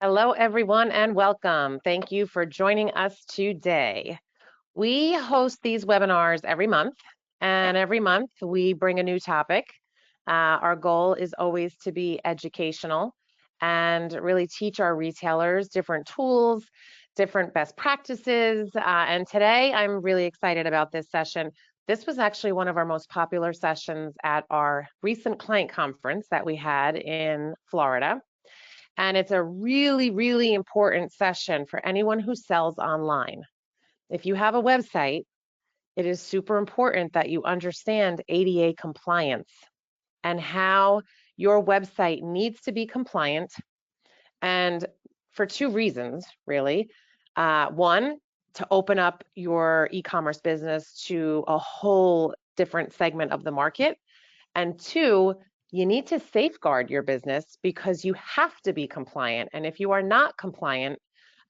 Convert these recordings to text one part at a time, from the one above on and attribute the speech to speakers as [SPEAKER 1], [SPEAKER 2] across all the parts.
[SPEAKER 1] Hello, everyone, and welcome. Thank you for joining us today. We host these webinars every month, and every month we bring a new topic. Our goal is always to be educational and really teach our retailers different tools, different best practices. And today I'm really excited about this session. This was actually one of our most popular sessions at our recent client conference that we had in Florida. And it's a really, really important session for anyone who sells online. If you have a website, it is super important that you understand ADA compliance and how your website needs to be compliant. And for two reasons, really. One, to open up your e-commerce business to a whole different segment of the market. And two, you need to safeguard your business because you have to be compliant. And if you are not compliant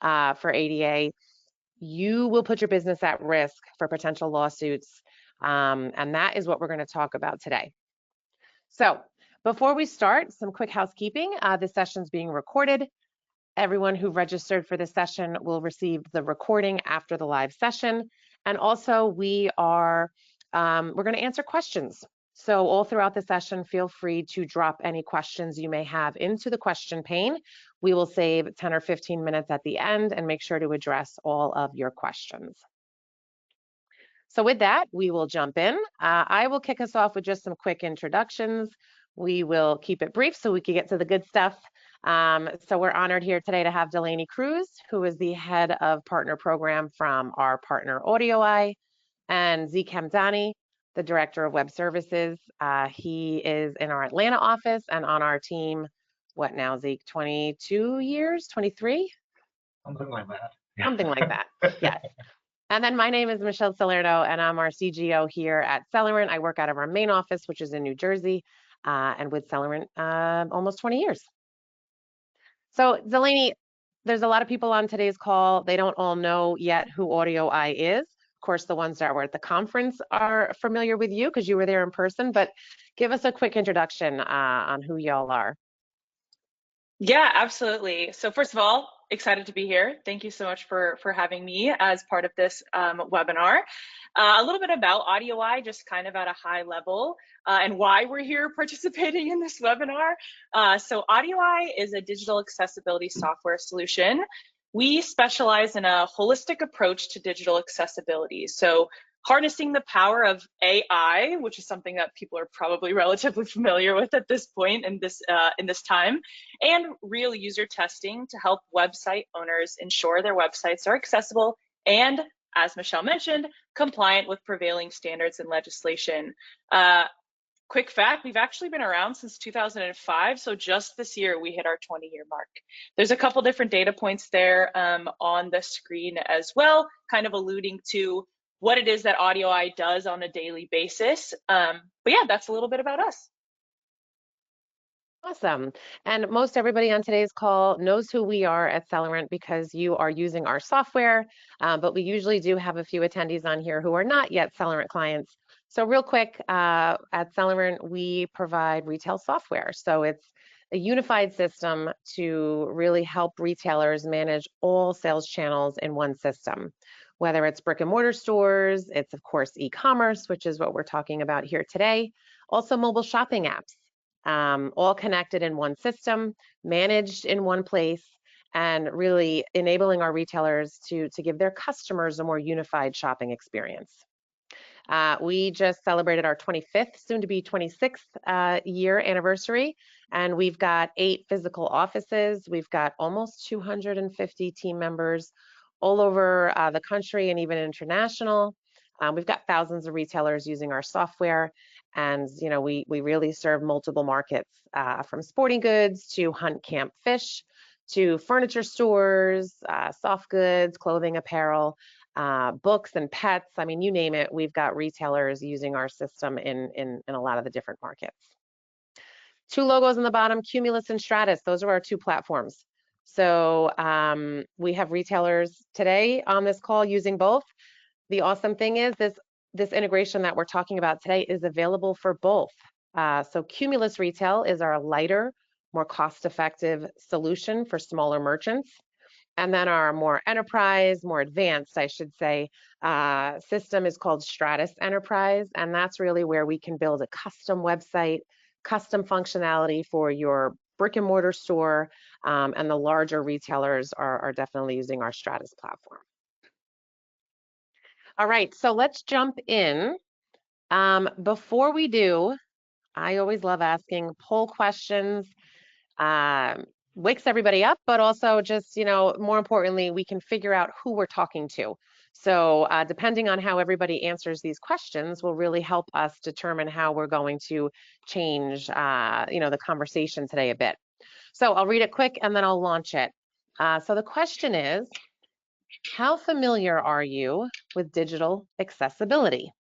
[SPEAKER 1] for ADA, you will put your business at risk for potential lawsuits. And that is what we're going to talk about today. So before we start, some quick housekeeping. This session is being recorded. Everyone who registered for this session will receive the recording after the live session. And also we're going to answer questions. So all throughout the session, feel free to drop any questions you may have into the question pane. We will save 10 or 15 minutes at the end and make sure to address all of your questions. So with that, we will jump in. I will kick us off with just some quick introductions. We will keep it brief so we can get to the good stuff. So we're honored here today to have Delaney Cruz, who is the head of partner program from our partner AudioEye, and Zeke Hamdani, the director of web services. He is in our Atlanta office and on our team, what now, Zeke, 22 years, 23?
[SPEAKER 2] Something like that.
[SPEAKER 1] Something like that, yes. And then my name is Michelle Salerno, and I'm our CGO here at Celerant. I work out of our main office, which is in New Jersey, and with Celerant almost 20 years. So Delaney, there's a lot of people on today's call. They don't all know yet who AudioEye is. Of course, the ones that were at the conference are familiar with you because you were there in person, but give us a quick introduction on who y'all are.
[SPEAKER 3] Yeah, absolutely. So first of all, excited to be here. Thank you so much for having me as part of this webinar. A little bit about AudioEye, just kind of at a high level, and why we're here participating in this webinar. So AudioEye is a digital accessibility software solution. We specialize in a holistic approach to digital accessibility. So harnessing the power of AI, which is something that people are probably relatively familiar with at this point in this time, and real user testing to help website owners ensure their websites are accessible and, as Michelle mentioned, compliant with prevailing standards and legislation. Quick fact, we've actually been around since 2005, so just this year we hit our 20-year mark. There's a couple different data points there on the screen as well, kind of alluding to what it is that AudioEye does on a daily basis. But yeah, that's a little bit about us.
[SPEAKER 1] Awesome. And most everybody on today's call knows who we are at Celerant because you are using our software, but we usually do have a few attendees on here who are not yet Celerant clients. So real quick, at Celerant, we provide retail software. So it's a unified system to really help retailers manage all sales channels in one system. Whether it's brick and mortar stores, it's of course e-commerce, which is what we're talking about here today. Also mobile shopping apps. All connected in one system, managed in one place, and really enabling our retailers to give their customers a more unified shopping experience. We just celebrated our 25th, soon to be 26th year anniversary, and we've got 8 physical offices. We've got almost 250 team members all over the country and even international. We've got thousands of retailers using our software, and you know we really serve multiple markets, from sporting goods to hunt, camp, fish, to furniture stores, soft goods, clothing, apparel, books and pets. I mean, you name it, we've got retailers using our system in a lot of the different markets. 2 logos on the bottom, Cumulus and Stratus. Those are our 2 platforms. So we have retailers today on this call using both. The awesome thing is this integration that we're talking about today is available for both. So Cumulus Retail is our lighter, more cost-effective solution for smaller merchants. And then our more enterprise, more advanced, I should say, system is called Stratus Enterprise. And that's really where we can build a custom website, custom functionality for your brick and mortar store. And the larger retailers are definitely using our Stratus platform. All right, so let's jump in. Before we do, I always love asking poll questions. Wakes everybody up, but also just, more importantly, we can figure out who we're talking to. So depending on how everybody answers these questions will really help us determine how we're going to change, the conversation today a bit. So I'll read it quick and then I'll launch it. So the question is, how familiar are you with digital accessibility?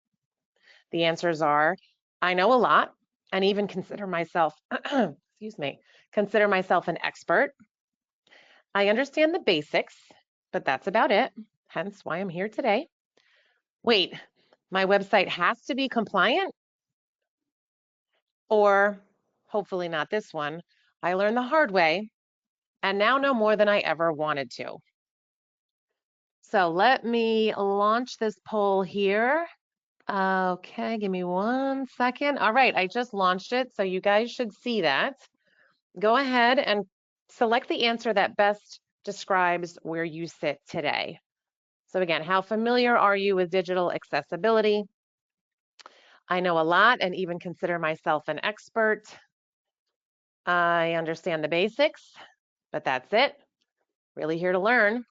[SPEAKER 1] The answers are, I know a lot and even consider myself, consider myself an expert. I understand the basics, but that's about it, hence why I'm here today. Wait, my website has to be compliant? Or, hopefully not this one, I learned the hard way and now know more than I ever wanted to. So let me launch this poll here. Okay, give me 1 second. All right, I just launched it, so you guys should see that. Go ahead and select the answer that best describes where you sit today. So again, how familiar are you with digital accessibility? I know a lot and even consider myself an expert. I understand the basics, but that's it. Really here to learn.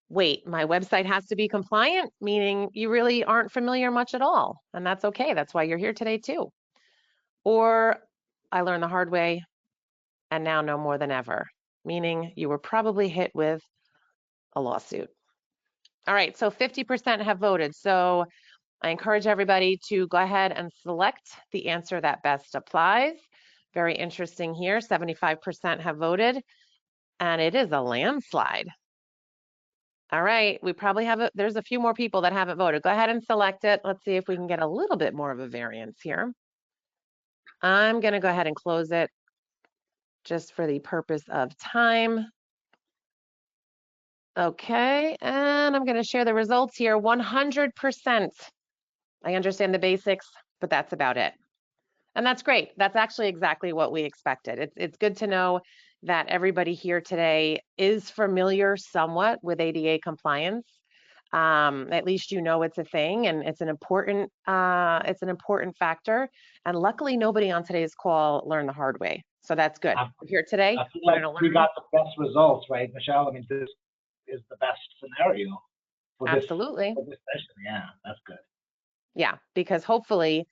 [SPEAKER 1] Wait, my website has to be compliant, meaning you really aren't familiar much at all. And that's okay. That's why you're here today too. Or I learned the hard way and now know more than ever, meaning you were probably hit with a lawsuit. All right, so 50% have voted. So I encourage everybody to go ahead and select the answer that best applies. Very interesting here, 75% have voted, and it is a landslide. All right, we probably have, there's a few more people that haven't voted. Go ahead and select it. Let's see if we can get a little bit more of a variance here. I'm gonna go ahead and close it just for the purpose of time. Okay, and I'm gonna share the results here. 100%. I understand the basics, but that's about it. And that's great. That's actually exactly what we expected. It's good to know that everybody here today is familiar somewhat with ADA compliance. At least you know it's a thing and it's an important factor. And luckily, nobody on today's call learned the hard way. So that's good. We're here today.
[SPEAKER 2] I feel like we got the best results, right, Michelle? I mean, this is the best scenario for
[SPEAKER 1] Absolutely.
[SPEAKER 2] this session. Yeah, that's good.
[SPEAKER 1] Yeah, because hopefully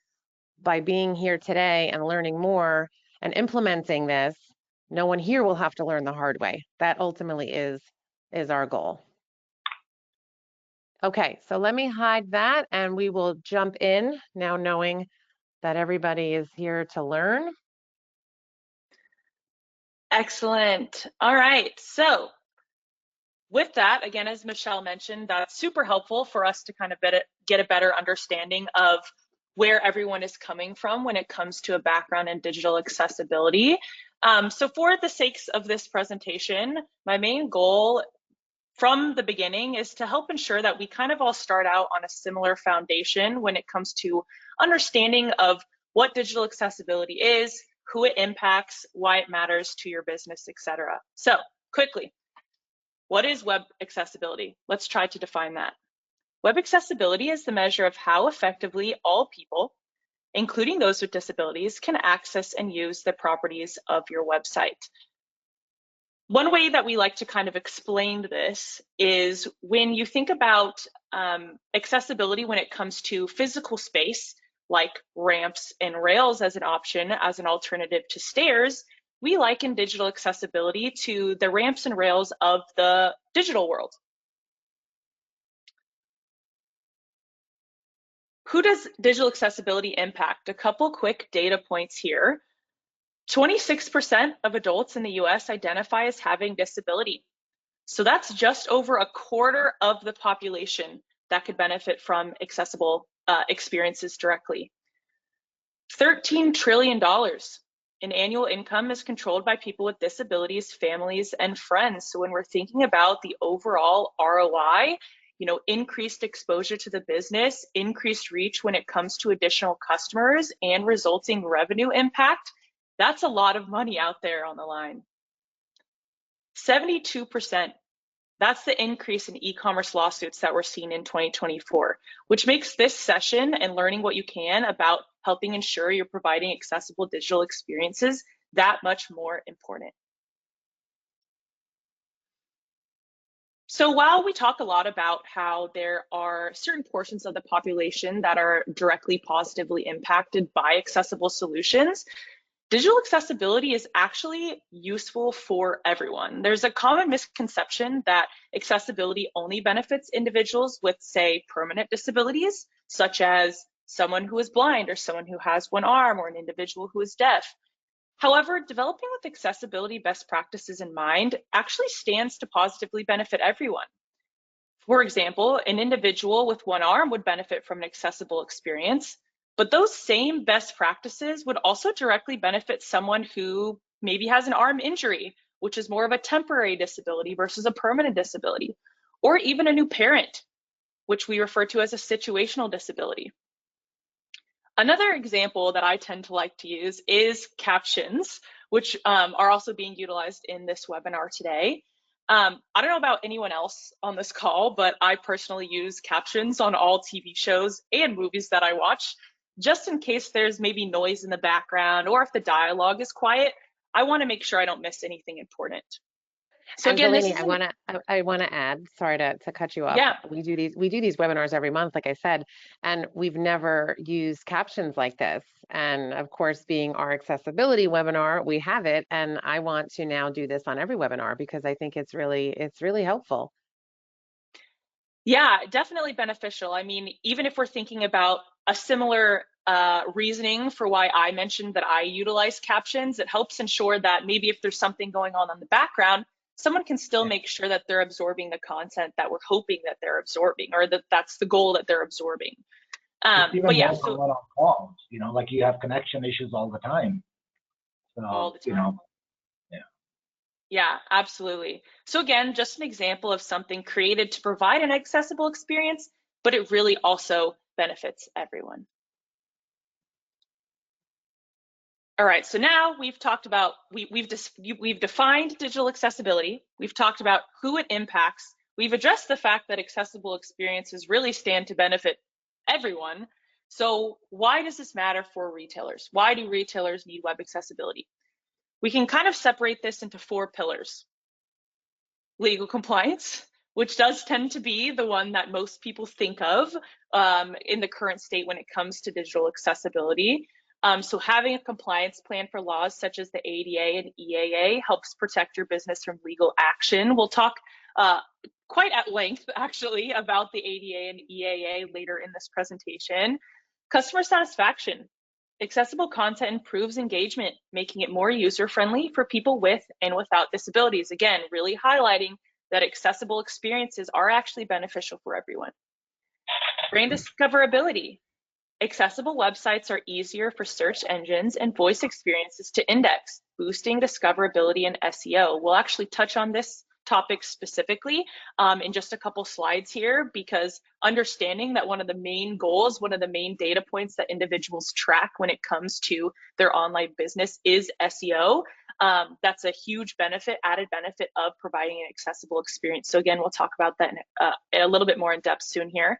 [SPEAKER 1] by being here today and learning more and implementing this, no one here will have to learn the hard way. That ultimately is our goal. Okay, so let me hide that and we will jump in now knowing that everybody is here to learn.
[SPEAKER 3] Excellent. All right, so with that, again, as Michelle mentioned, that's super helpful for us to kind of get a better understanding of where everyone is coming from when it comes to a background in digital accessibility. So for the sakes of this presentation, my main goal from the beginning is to help ensure that we kind of all start out on a similar foundation when it comes to understanding of what digital accessibility is, who it impacts, why it matters to your business, etc. So quickly, what is web accessibility? Let's try to define that. Web accessibility is the measure of how effectively all people, including those with disabilities, can access and use the properties of your website. One way that we like to kind of explain this is when you think about accessibility when it comes to physical space, like ramps and rails as an option, as an alternative to stairs, we liken digital accessibility to the ramps and rails of the digital world. Who does digital accessibility impact? A couple quick data points here. 26% of adults in the US identify as having disability. So that's just over a quarter of the population that could benefit from accessible experiences directly. $13 trillion and annual income is controlled by people with disabilities, families, and friends. So when we're thinking about the overall ROI, increased exposure to the business, increased reach when it comes to additional customers, and resulting revenue impact, that's a lot of money out there on the line. 72%. That's the increase in e-commerce lawsuits that we're seeing in 2024, which makes this session and learning what you can about helping ensure you're providing accessible digital experiences that much more important. So while we talk a lot about how there are certain portions of the population that are directly positively impacted by accessible solutions, digital accessibility is actually useful for everyone. There's a common misconception that accessibility only benefits individuals with, say, permanent disabilities, such as someone who is blind or someone who has one arm or an individual who is deaf. However, developing with accessibility best practices in mind actually stands to positively benefit everyone. For example, an individual with one arm would benefit from an accessible experience, but those same best practices would also directly benefit someone who maybe has an arm injury, which is more of a temporary disability versus a permanent disability, or even a new parent, which we refer to as a situational disability. Another example that I tend to like to use is captions, which are also being utilized in this webinar today. I don't know about anyone else on this call, but I personally use captions on all TV shows and movies that I watch, just in case there's maybe noise in the background or if the dialogue is quiet. I want to make sure I don't miss anything important. So
[SPEAKER 1] and
[SPEAKER 3] again,
[SPEAKER 1] Delaney, I want to add, sorry to cut you off.
[SPEAKER 3] Yeah.
[SPEAKER 1] We do these webinars every month, like I said, and we've never used captions like this. And of course, being our accessibility webinar, we have it. And I want to now do this on every webinar because I think it's really helpful.
[SPEAKER 3] Yeah, definitely beneficial. I mean, even if we're thinking about a similar reasoning for why I mentioned that I utilize captions, it helps ensure that maybe if there's something going on in the background, someone can still make sure that they're absorbing the content that we're hoping that they're absorbing, or that that's the goal that they're absorbing. But yeah, so
[SPEAKER 2] on calls, like you have connection issues all the time. So,
[SPEAKER 3] all the time. Yeah, absolutely. So again, just an example of something created to provide an accessible experience, but it really also benefits everyone. All right, so now we've talked about, we've defined digital accessibility. We've talked about who it impacts. We've addressed the fact that accessible experiences really stand to benefit everyone. So why does this matter for retailers? Why do retailers need web accessibility? We can kind of separate this into 4 pillars. Legal compliance, which does tend to be the one that most people think of in the current state when it comes to digital accessibility. So having a compliance plan for laws such as the ADA and EAA helps protect your business from legal action. We'll talk quite at length, actually, about the ADA and EAA later in this presentation. Customer satisfaction. Accessible content improves engagement, making it more user-friendly for people with and without disabilities. Again, really highlighting that accessible experiences are actually beneficial for everyone. Brand discoverability. Accessible websites are easier for search engines and voice experiences to index, boosting discoverability and SEO. We'll actually touch on this topic specifically in just a couple slides here, because understanding that one of the main goals, one of the main data points that individuals track when it comes to their online business is SEO. That's a huge benefit, added benefit of providing an accessible experience. So again, we'll talk about that in a little bit more in depth soon here.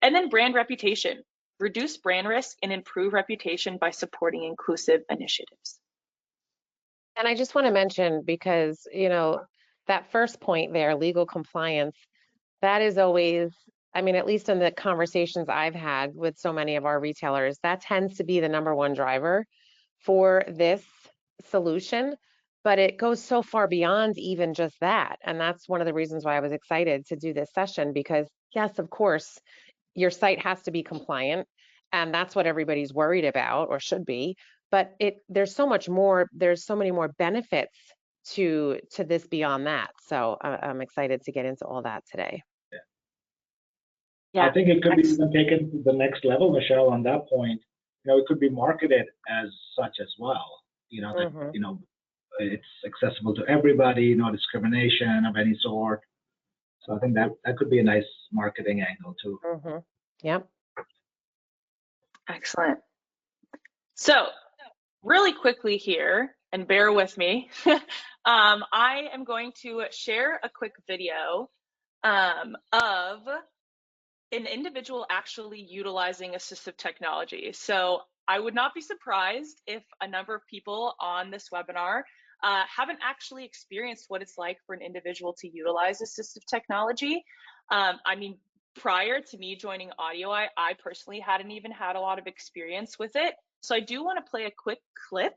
[SPEAKER 3] And then brand reputation. Reduce brand risk and improve reputation by supporting inclusive initiatives.
[SPEAKER 1] And I just want to mention, because, that first point there, legal compliance, that is always, I mean, at least in the conversations I've had with so many of our retailers, that tends to be the #1 driver for this solution, but it goes so far beyond even just that. And that's one of the reasons why I was excited to do this session, because yes, of course, your site has to be compliant, and that's what everybody's worried about, or should be, but there's so much more, there's so many more benefits to this beyond that. So I'm excited to get into all that today.
[SPEAKER 3] Yeah.
[SPEAKER 2] I think it could be even taken to the next level, Michelle, on that point. It could be marketed as such as well. you know, that, you know, it's accessible to everybody, no discrimination of any sort. So I think that could be a nice marketing angle too.
[SPEAKER 1] Yep.
[SPEAKER 3] Excellent. So really quickly here, and bear with me, I am going to share a quick video of an individual actually utilizing assistive technology. So I would not be surprised if a number of people on this webinar haven't actually experienced what it's like for an individual to utilize assistive technology. I mean, prior to me joining AudioEye, I personally hadn't even had a lot of experience with it. So I do want to play a quick clip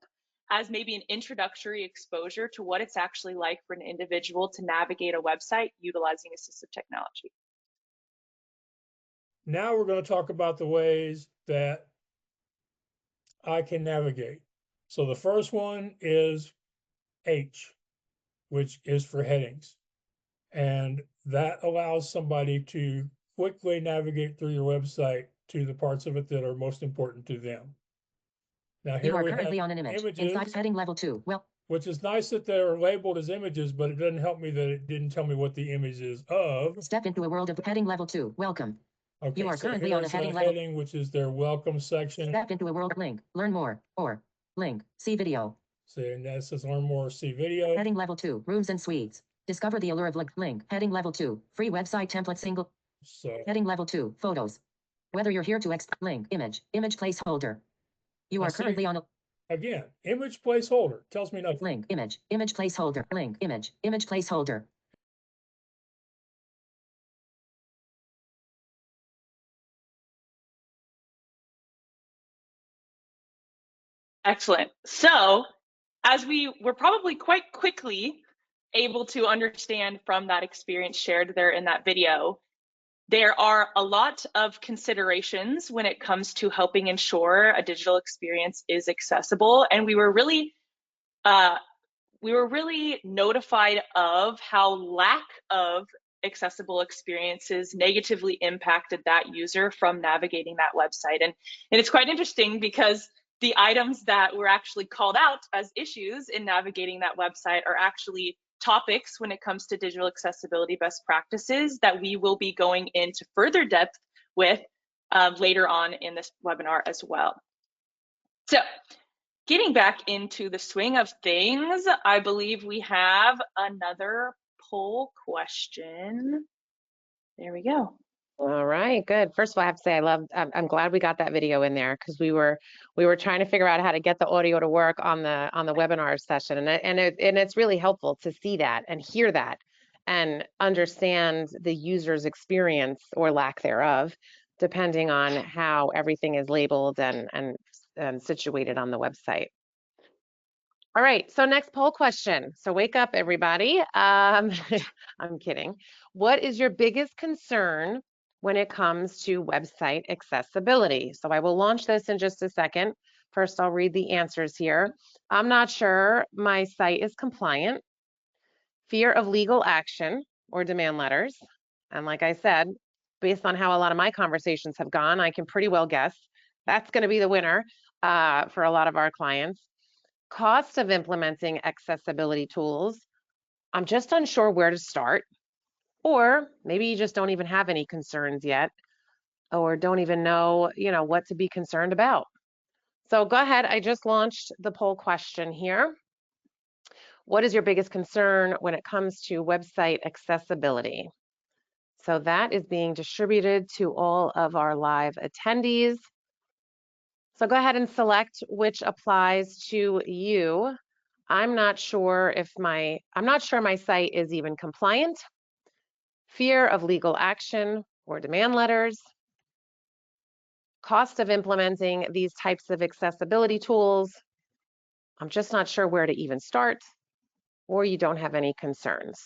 [SPEAKER 3] as maybe an introductory exposure to what it's actually like for an individual to navigate a website utilizing assistive technology.
[SPEAKER 4] Now we're going to talk about the ways that I can navigate. So the first one is H, which is for headings. And that allows somebody to quickly navigate through your website to the parts of it that are most important to them. Now here
[SPEAKER 5] You are
[SPEAKER 4] we
[SPEAKER 5] currently
[SPEAKER 4] have
[SPEAKER 5] on an image.
[SPEAKER 4] images,
[SPEAKER 5] Inside heading level 2. Well,
[SPEAKER 4] which is nice that they're labeled as images, but it doesn't help me that it didn't tell me what the image is of.
[SPEAKER 5] step into a world of heading level 2. Welcome.
[SPEAKER 4] Okay,
[SPEAKER 5] You are
[SPEAKER 4] so
[SPEAKER 5] currently on a
[SPEAKER 4] here's
[SPEAKER 5] heading level.
[SPEAKER 4] heading, which is their welcome section.
[SPEAKER 5] Step into a world link. Learn more or link. See video.
[SPEAKER 4] So and that says learn more, see video.
[SPEAKER 5] Heading level 2. Rooms and suites. Discover the allure of link. Heading level 2. Free website template single.
[SPEAKER 4] So
[SPEAKER 5] Heading level 2. Photos. Whether you're here to link image placeholder. You
[SPEAKER 4] I
[SPEAKER 5] are
[SPEAKER 4] see.
[SPEAKER 5] currently on a
[SPEAKER 4] Again, image placeholder tells me nothing.
[SPEAKER 5] link image placeholder. Link image placeholder.
[SPEAKER 3] Excellent. So as we were probably quite quickly able to understand from that experience shared there in that video, there are a lot of considerations when it comes to helping ensure a digital experience is accessible. And we were really notified of how lack of accessible experiences negatively impacted that user from navigating that website. And it's quite interesting because the items that were actually called out as issues in navigating that website are actually topics when it comes to digital accessibility best practices that we will be going into further depth with later on in this webinar as well. So getting back into the swing of things, I believe we have another poll question. There we go.
[SPEAKER 1] All right, good. First of all, I have to say I'm glad we got that video in there because we were trying to figure out how to get the audio to work on the webinar session, and it's really helpful to see that and hear that and understand the user's experience or lack thereof, depending on how everything is labeled and situated on the website. All right, so next poll question. So wake up, everybody. I'm kidding. What is your biggest concern when it comes to website accessibility? So I will launch this in just a second. First, I'll read the answers here. I'm not sure my site is compliant. Fear of legal action or demand letters. And like I said, based on how a lot of my conversations have gone, I can pretty well guess that's going to be the winner for a lot of our clients. Cost of implementing accessibility tools. I'm just unsure where to start. Or maybe you just don't even have any concerns yet, or don't even know, what to be concerned about. So go ahead. I just launched the poll question here. What is your biggest concern when it comes to website accessibility? So that is being distributed to all of our live attendees. So go ahead and select which applies to you. I'm not sure my site is even compliant. Fear of legal action or demand letters. Cost of implementing these types of accessibility tools. I'm just not sure where to even start, or you don't have any concerns.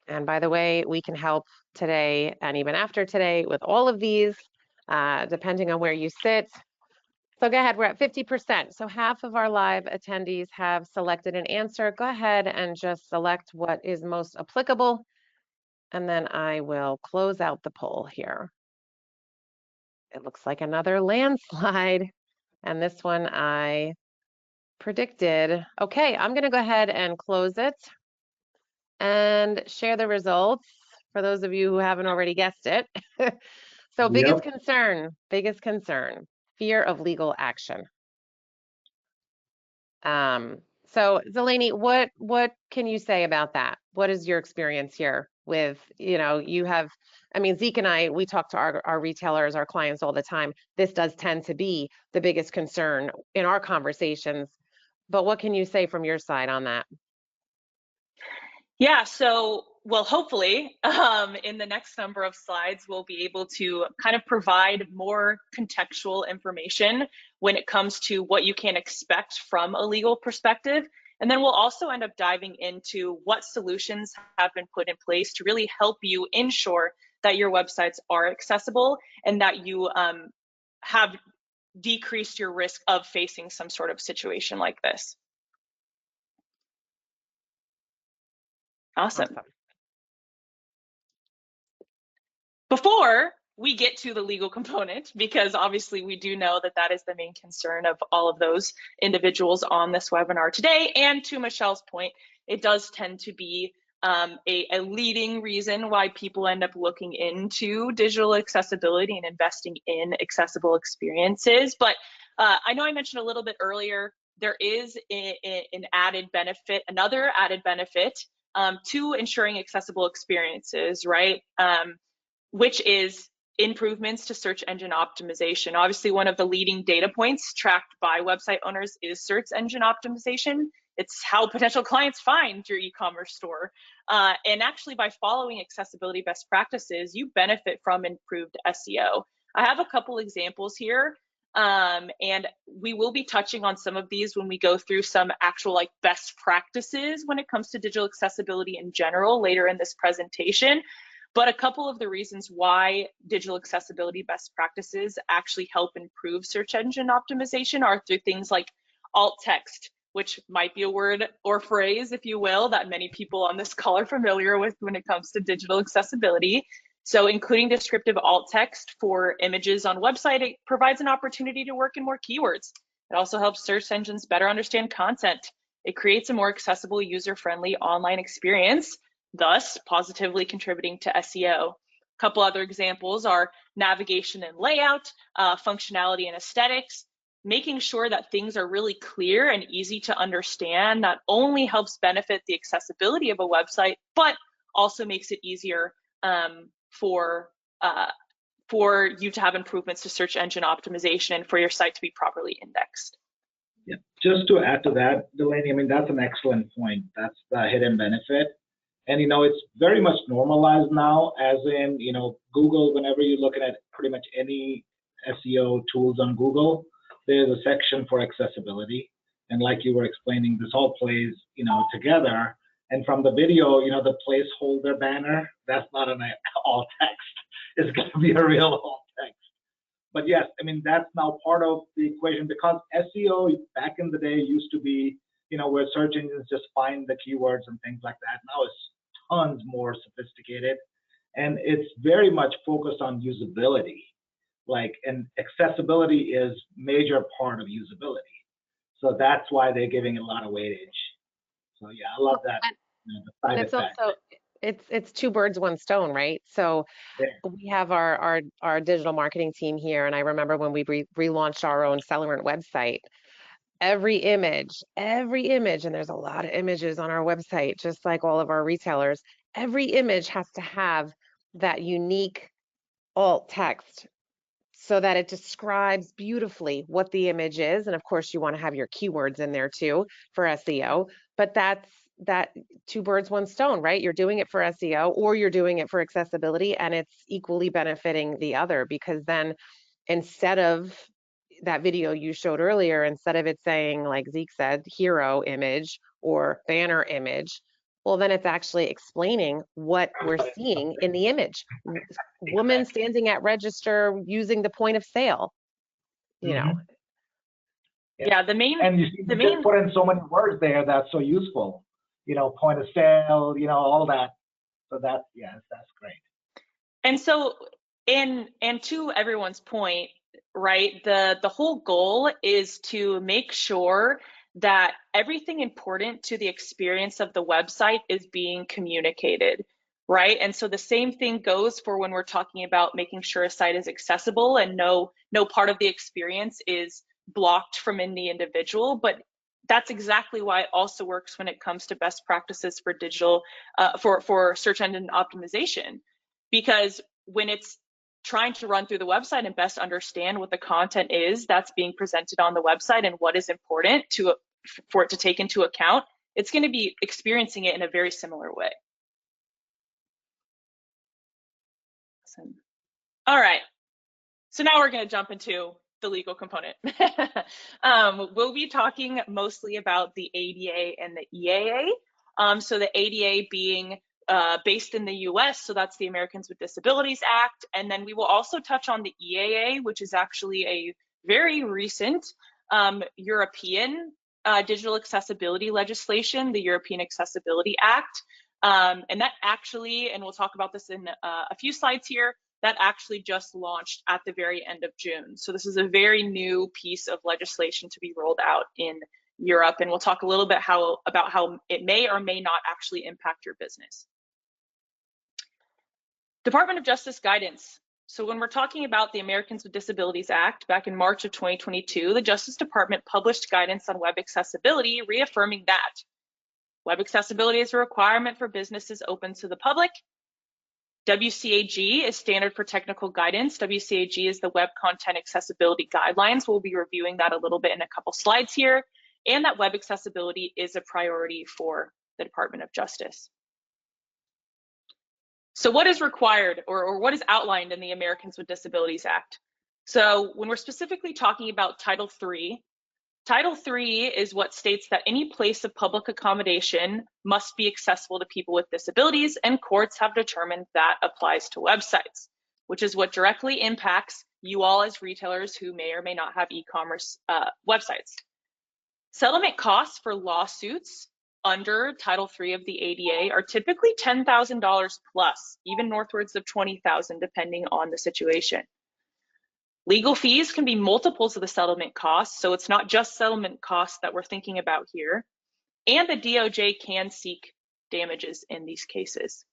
[SPEAKER 1] And by the way, we can help today and even after today with all of these, depending on where you sit. So go ahead, we're at 50%. So half of our live attendees have selected an answer. Go ahead and just select what is most applicable. And then I will close out the poll here. It looks like another landslide. And this one I predicted. Okay, I'm going to go ahead and close it and share the results for those of you who haven't already guessed it. So biggest concern, fear of legal action. So Zeleny, what can you say about that? What is your experience here with, you have, I mean, Zeke and I, we talk to our retailers, our clients all the time. This does tend to be the biggest concern in our conversations, but what can you say from your side on that?
[SPEAKER 3] Yeah, so, well, hopefully in the next number of slides, we'll be able to kind of provide more contextual information when it comes to what you can expect from a legal perspective. And then we'll also end up diving into what solutions have been put in place to really help you ensure that your websites are accessible and that you have decreased your risk of facing some sort of situation like this. Awesome. Before we get to the legal component, because obviously we do know that that is the main concern of all of those individuals on this webinar today, and to Michelle's point, it does tend to be a leading reason why people end up looking into digital accessibility and investing in accessible experiences. But I know I mentioned a little bit earlier, there is an added benefit, another added benefit to ensuring accessible experiences, right? Which is improvements to search engine optimization. Obviously, one of the leading data points tracked by website owners is search engine optimization. It's how potential clients find your e-commerce store. And actually, by following accessibility best practices, you benefit from improved SEO. I have a couple examples here, and we will be touching on some of these when we go through some actual best practices when it comes to digital accessibility in general later in this presentation. But a couple of the reasons why digital accessibility best practices actually help improve search engine optimization are through things like alt text, which might be a word or phrase, if you will, that many people on this call are familiar with when it comes to digital accessibility. So including descriptive alt text for images on website, it provides an opportunity to work in more keywords. It also helps search engines better understand content. It creates a more accessible, user-friendly online experience, thus positively contributing to SEO. A couple other examples are navigation and layout, functionality and aesthetics. Making sure that things are really clear and easy to understand not only helps benefit the accessibility of a website, but also makes it easier for you to have improvements to search engine optimization and for your site to be properly indexed.
[SPEAKER 2] Yeah, just to add to that, Delaney, I mean, that's an excellent point. That's the hidden benefit. And, it's very much normalized now, as in, Google, whenever you're looking at pretty much any SEO tools on Google, there's a section for accessibility. And like you were explaining, this all plays, together. And from the video, the placeholder banner, that's not an alt text. It's going to be a real alt text. But yes, I mean, that's now part of the equation, because SEO back in the day used to be, where search engines just find the keywords and things like that. Now it's tons more sophisticated, and it's very much focused on usability. And accessibility is major part of usability. So that's why they're giving it a lot of weightage. So yeah, I love that. The side
[SPEAKER 1] it's
[SPEAKER 2] effect.
[SPEAKER 1] also, it's two birds, one stone, right? So
[SPEAKER 2] Yeah.
[SPEAKER 1] we have our digital marketing team here, and I remember when we relaunched our own Celerant website, every image, and there's a lot of images on our website, just like all of our retailers, every image has to have that unique alt text so that it describes beautifully what the image is. And of course, you want to have your keywords in there too for SEO, but that's that two birds, one stone, right? You're doing it for SEO or you're doing it for accessibility, and it's equally benefiting the other, because then instead of that video you showed earlier, instead of it saying, like Zeke said, hero image or banner image, well, then it's actually explaining what we're seeing in the image. Woman standing at register using the point of sale,
[SPEAKER 3] Yeah, the main
[SPEAKER 2] just put in so many words there that's so useful. Point of sale, all that. So that's great.
[SPEAKER 3] And so, and to everyone's point, right? The whole goal is to make sure that everything important to the experience of the website is being communicated, right? And so the same thing goes for when we're talking about making sure a site is accessible and no part of the experience is blocked from any individual. But that's exactly why it also works when it comes to best practices for digital, for search engine optimization, because when it's trying to run through the website and best understand what the content is that's being presented on the website and what is important for it to take into account, it's going to be experiencing it in a very similar way. Awesome. All right, so now we're going to jump into the legal component. We'll be talking mostly about the ADA and the EAA. So the ADA being based in the US, so that's the Americans with Disabilities Act. And then we will also touch on the EAA, which is actually a very recent European digital accessibility legislation, the European Accessibility Act. And that actually, and we'll talk about this in a few slides here, that actually just launched at the very end of June. So this is a very new piece of legislation to be rolled out in Europe. And we'll talk a little bit about how it may or may not actually impact your business. Department of Justice guidance. So when we're talking about the Americans with Disabilities Act, back in March of 2022, the Justice Department published guidance on web accessibility, reaffirming that web accessibility is a requirement for businesses open to the public. WCAG is standard for technical guidance. WCAG is the Web Content Accessibility Guidelines. We'll be reviewing that a little bit in a couple slides here, and that web accessibility is a priority for the Department of Justice. So what is required or what is outlined in the Americans with Disabilities Act? So when we're specifically talking about Title III, Title III is what states that any place of public accommodation must be accessible to people with disabilities, and courts have determined that applies to websites, which is what directly impacts you all as retailers who may or may not have e-commerce websites. Settlement costs for lawsuits under Title III of the ADA are typically $10,000 plus, even northwards of $20,000, depending on the situation. Legal fees can be multiples of the settlement costs, so it's not just settlement costs that we're thinking about here. And the DOJ can seek damages in these cases.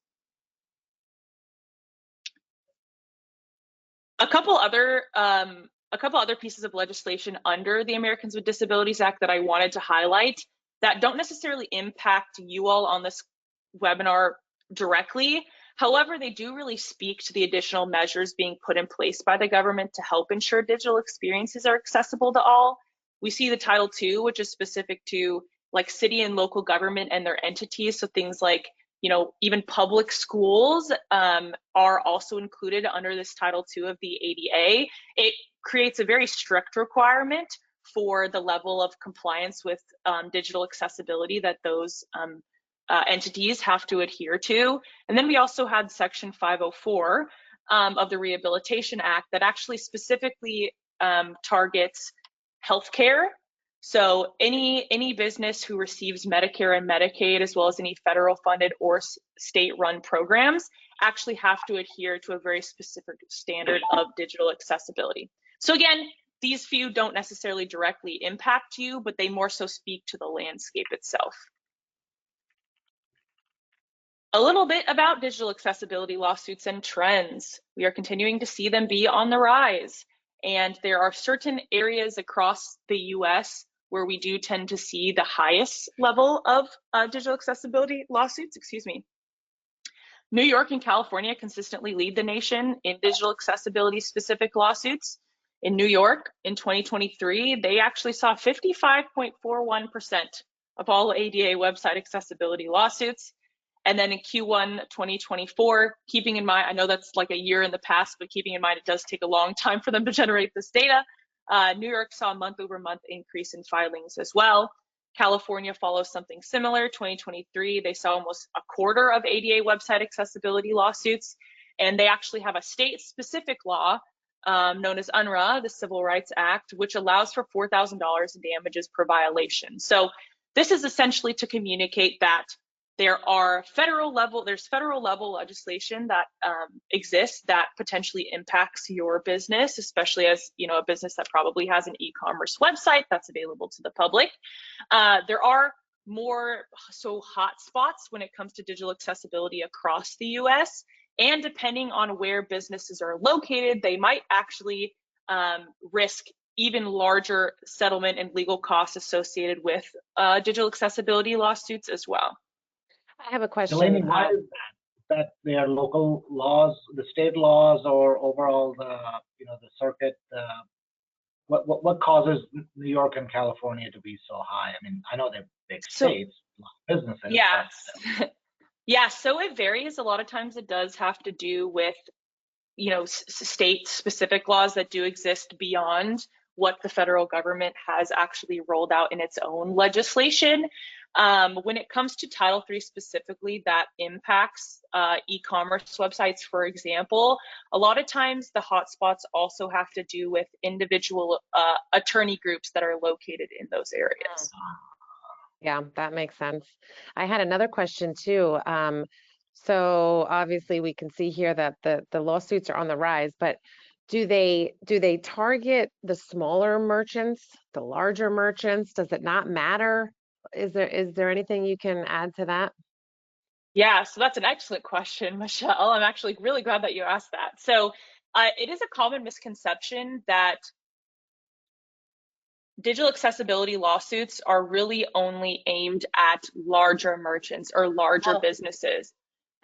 [SPEAKER 3] A couple other pieces of legislation under the Americans with Disabilities Act that I wanted to highlight that don't necessarily impact you all on this webinar directly. However, they do really speak to the additional measures being put in place by the government to help ensure digital experiences are accessible to all. We see the Title II, which is specific to like city and local government and their entities. So things like, you know, even public schools are also included under this Title II of the ADA. It creates a very strict requirement for the level of compliance with digital accessibility that those entities have to adhere to. And then we also had Section 504 of the Rehabilitation Act that actually specifically targets healthcare. So any business who receives Medicare and Medicaid, as well as any federal funded or state-run programs, actually have to adhere to a very specific standard of digital accessibility. So again, these few don't necessarily directly impact you, but they more so speak to the landscape itself. A little bit about digital accessibility lawsuits and trends. We are continuing to see them be on the rise. And there are certain areas across the US where we do tend to see the highest level of digital accessibility lawsuits, New York and California consistently lead the nation in digital accessibility specific lawsuits. In New York, in 2023, they actually saw 55.41% of all ADA website accessibility lawsuits. And then in Q1 2024, keeping in mind, I know that's like a year in the past, but keeping in mind it does take a long time for them to generate this data, New York saw a month-over-month increase in filings as well. California follows something similar. 2023, they saw almost a quarter of ADA website accessibility lawsuits, and they actually have a state-specific law known as UNRRA, the Civil Rights Act, which allows for $4,000 in damages per violation. So this is essentially to communicate that there's federal level legislation that exists that potentially impacts your business, especially as a business that probably has an e-commerce website that's available to the public. There are more hot spots when it comes to digital accessibility across the US, and depending on where businesses are located, they might actually risk even larger settlement and legal costs associated with digital accessibility lawsuits as well.
[SPEAKER 1] I have a question.
[SPEAKER 2] Delaney, why is that they are local laws, the state laws, or overall the the circuit? What causes New York and California to be so high? I mean, I know they're big states, businesses.
[SPEAKER 3] Yes. Yeah, so it varies. A lot of times it does have to do with state specific laws that do exist beyond what the federal government has actually rolled out in its own legislation. When it comes to Title III specifically, that impacts e-commerce websites, for example, a lot of times the hotspots also have to do with individual attorney groups that are located in those areas.
[SPEAKER 1] Yeah, that makes sense. I had another question too. So obviously we can see here that the lawsuits are on the rise, but do they target the smaller merchants, the larger merchants? Does it not matter? Is there anything you can add to that?
[SPEAKER 3] Yeah, so that's an excellent question, Michelle. I'm actually really glad that you asked that. So it is a common misconception that digital accessibility lawsuits are really only aimed at larger merchants or larger businesses.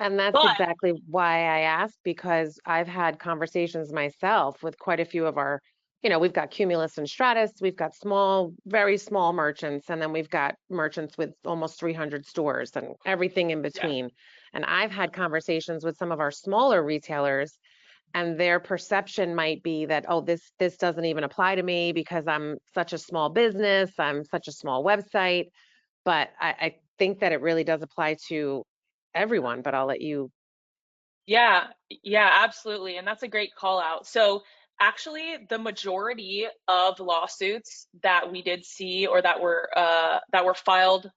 [SPEAKER 1] And that's exactly why I asked, because I've had conversations myself with quite a few of our, we've got Cumulus and Stratus, we've got small, very small merchants, and then we've got merchants with almost 300 stores and everything in between. Yeah. And I've had conversations with some of our smaller retailers, and their perception might be that, oh, this doesn't even apply to me because I'm such a small business, I'm such a small website. But I think that it really does apply to everyone, but I'll let you.
[SPEAKER 3] Yeah, absolutely. And that's a great call out. So actually the majority of lawsuits that we did see or that were filed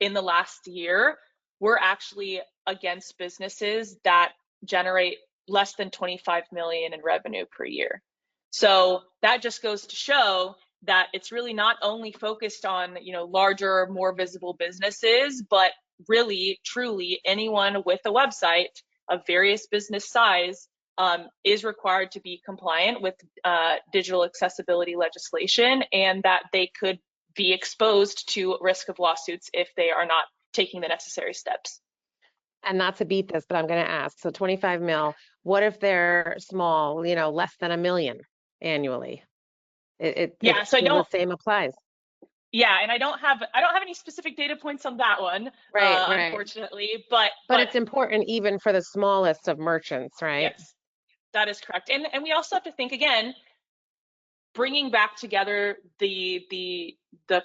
[SPEAKER 3] in the last year were actually against businesses that generate less than 25 million in revenue per year. So that just goes to show that it's really not only focused on, larger, more visible businesses, but really, truly anyone with a website of various business size is required to be compliant with digital accessibility legislation, and that they could be exposed to risk of lawsuits if they are not taking the necessary steps.
[SPEAKER 1] And not to beat this, but I'm going to ask, so 25 mil, what if they're small, less than $1 million annually? So the same applies.
[SPEAKER 3] Yeah, and I don't have any specific data points on that one,
[SPEAKER 1] right.
[SPEAKER 3] Unfortunately, but
[SPEAKER 1] it's important even for the smallest of merchants, right?
[SPEAKER 3] Yes, that is correct. And we also have to think again, bringing back together the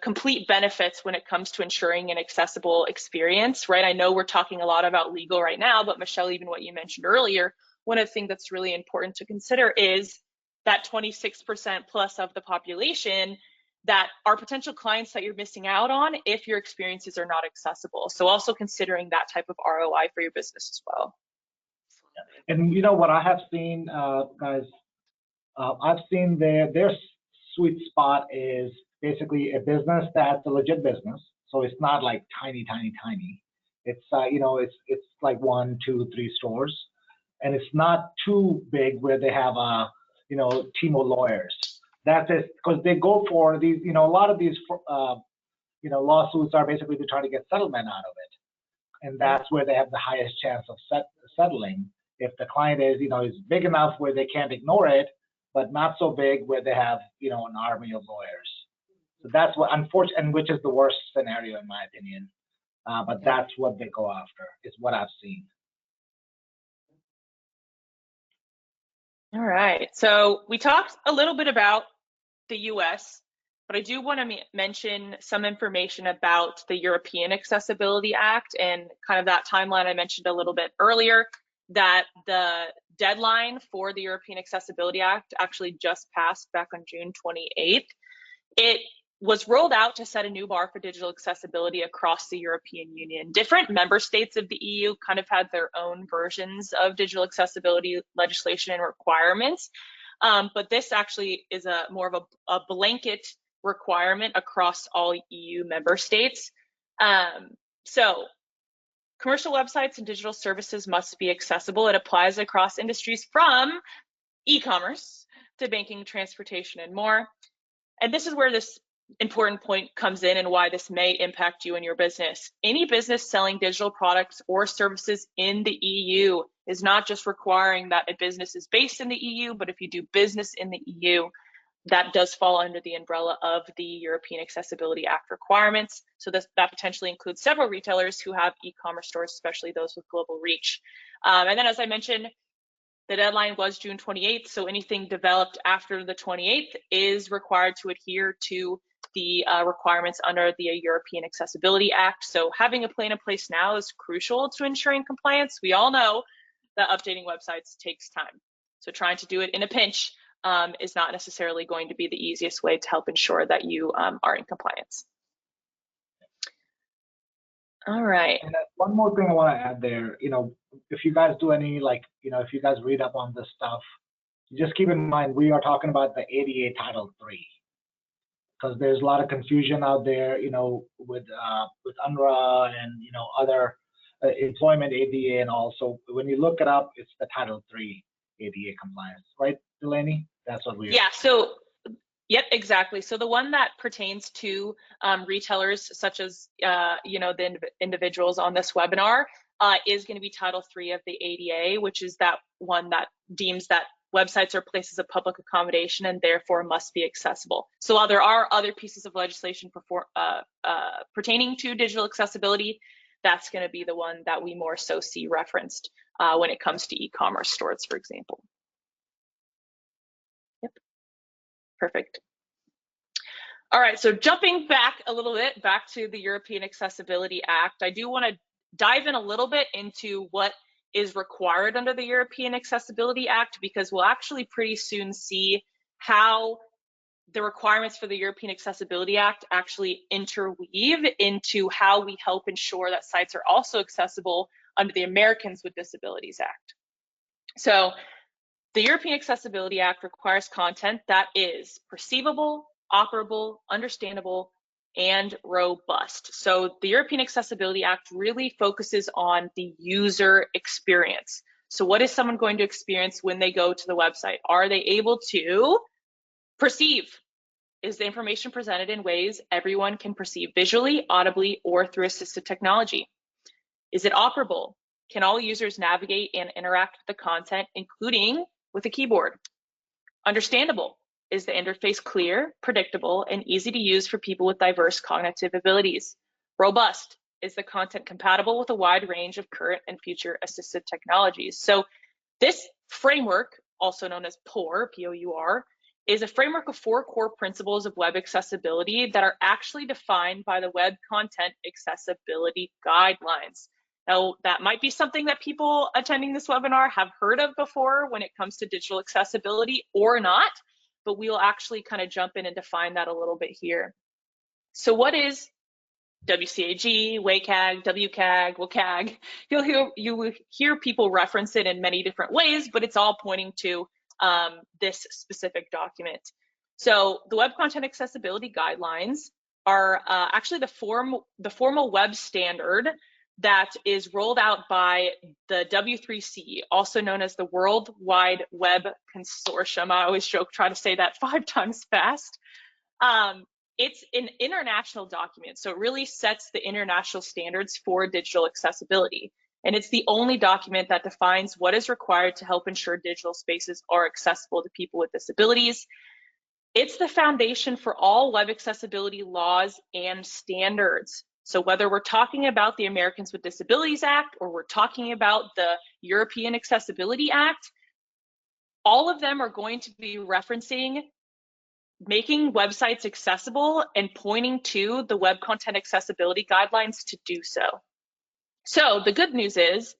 [SPEAKER 3] complete benefits when it comes to ensuring an accessible experience, right? I know we're talking a lot about legal right now, but Michelle, even what you mentioned earlier, one of the things that's really important to consider is that 26% plus of the population that are potential clients that you're missing out on if your experiences are not accessible. So also considering that type of ROI for your business as well.
[SPEAKER 2] And what I have seen, guys, I've seen their sweet spot is basically a business that's a legit business. So it's not like tiny. It's it's like 1, 2, 3 stores, and it's not too big where they have a team of lawyers. That's it, because they go for these. A lot of these lawsuits are basically to try to get settlement out of it, and that's where they have the highest chance of settling. If the client is is big enough where they can't ignore it, but not so big where they have an army of lawyers. So that's what, unfortunately, and which is the worst scenario in my opinion. But that's what they go after, is what I've seen.
[SPEAKER 3] All right. So we talked a little bit about the US, but I do want to mention some information about the European Accessibility Act and kind of that timeline I mentioned a little bit earlier, that the deadline for the European Accessibility Act actually just passed back on June 28th. It was rolled out to set a new bar for digital accessibility across the European Union. Different member states of the EU kind of had their own versions of digital accessibility legislation and requirements, but this actually is more of a blanket requirement across all EU member states. So commercial websites and digital services must be accessible. It applies across industries from e-commerce to banking, transportation, and more. And this is where this important point comes in and why this may impact you and your business. Any business selling digital products or services in the EU is not just requiring that a business is based in the EU, but if you do business in the EU, that does fall under the umbrella of the European Accessibility Act requirements. So that potentially includes several retailers who have e-commerce stores, especially those with global reach. And then, as I mentioned, the deadline was June 28th, so anything developed after the 28th is required to adhere to the requirements under the European Accessibility Act. So having a plan in place now is crucial to ensuring compliance. We all know that updating websites takes time. So trying to do it in a pinch is not necessarily going to be the easiest way to help ensure that you are in compliance. All right.
[SPEAKER 2] And one more thing I want to add there, if you guys do any, if you guys read up on this stuff, just keep in mind, we are talking about the ADA Title III, because there's a lot of confusion out there, with UNRWA and, other employment ADA and all. So when you look it up, it's the Title III ADA compliance, right, Delaney? That's what we are.
[SPEAKER 3] Yeah, so yep, exactly. So the one that pertains to retailers such as, the individuals on this webinar is going to be Title III of the ADA, which is that one that deems that websites are places of public accommodation and therefore must be accessible. So while there are other pieces of legislation pertaining to digital accessibility, that's going to be the one that we more so see referenced when it comes to e-commerce stores, for example. Yep, perfect. All right, so jumping back a little bit, back to the European Accessibility Act, I do want to dive in a little bit into what is required under the European Accessibility Act, because we'll actually pretty soon see how the requirements for the European Accessibility Act actually interweave into how we help ensure that sites are also accessible under the Americans with Disabilities Act. So the European Accessibility Act requires content that is perceivable, operable, understandable, and robust. So the European Accessibility Act really focuses on the user experience. So what is someone going to experience when they go to the website? Are they able to perceive? Is the information presented in ways everyone can perceive visually, audibly, or through assistive technology? Is it operable? Can all users navigate and interact with the content, including with a keyboard? Understandable. Is the interface clear, predictable, and easy to use for people with diverse cognitive abilities? Robust. Is the content compatible with a wide range of current and future assistive technologies? So this framework, also known as POUR, P-O-U-R, is a framework of 4 core principles of web accessibility that are actually defined by the Web Content Accessibility Guidelines. Now, that might be something that people attending this webinar have heard of before when it comes to digital accessibility or not, but we will actually kind of jump in and define that a little bit here. So what is WCAG, WCAG, WCAG, WCAG? You will hear people reference it in many different ways, but it's all pointing to this specific document. So the Web Content Accessibility Guidelines are actually the formal web standard that is rolled out by the W3C, also known as the World Wide Web Consortium. I always joke, try to say that 5 times fast. It's an international document, so it really sets the international standards for digital accessibility. And it's the only document that defines what is required to help ensure digital spaces are accessible to people with disabilities. It's the foundation for all web accessibility laws and standards. So whether we're talking about the Americans with Disabilities Act or we're talking about the European Accessibility Act, all of them are going to be referencing making websites accessible and pointing to the Web Content Accessibility Guidelines to do so. So the good news is,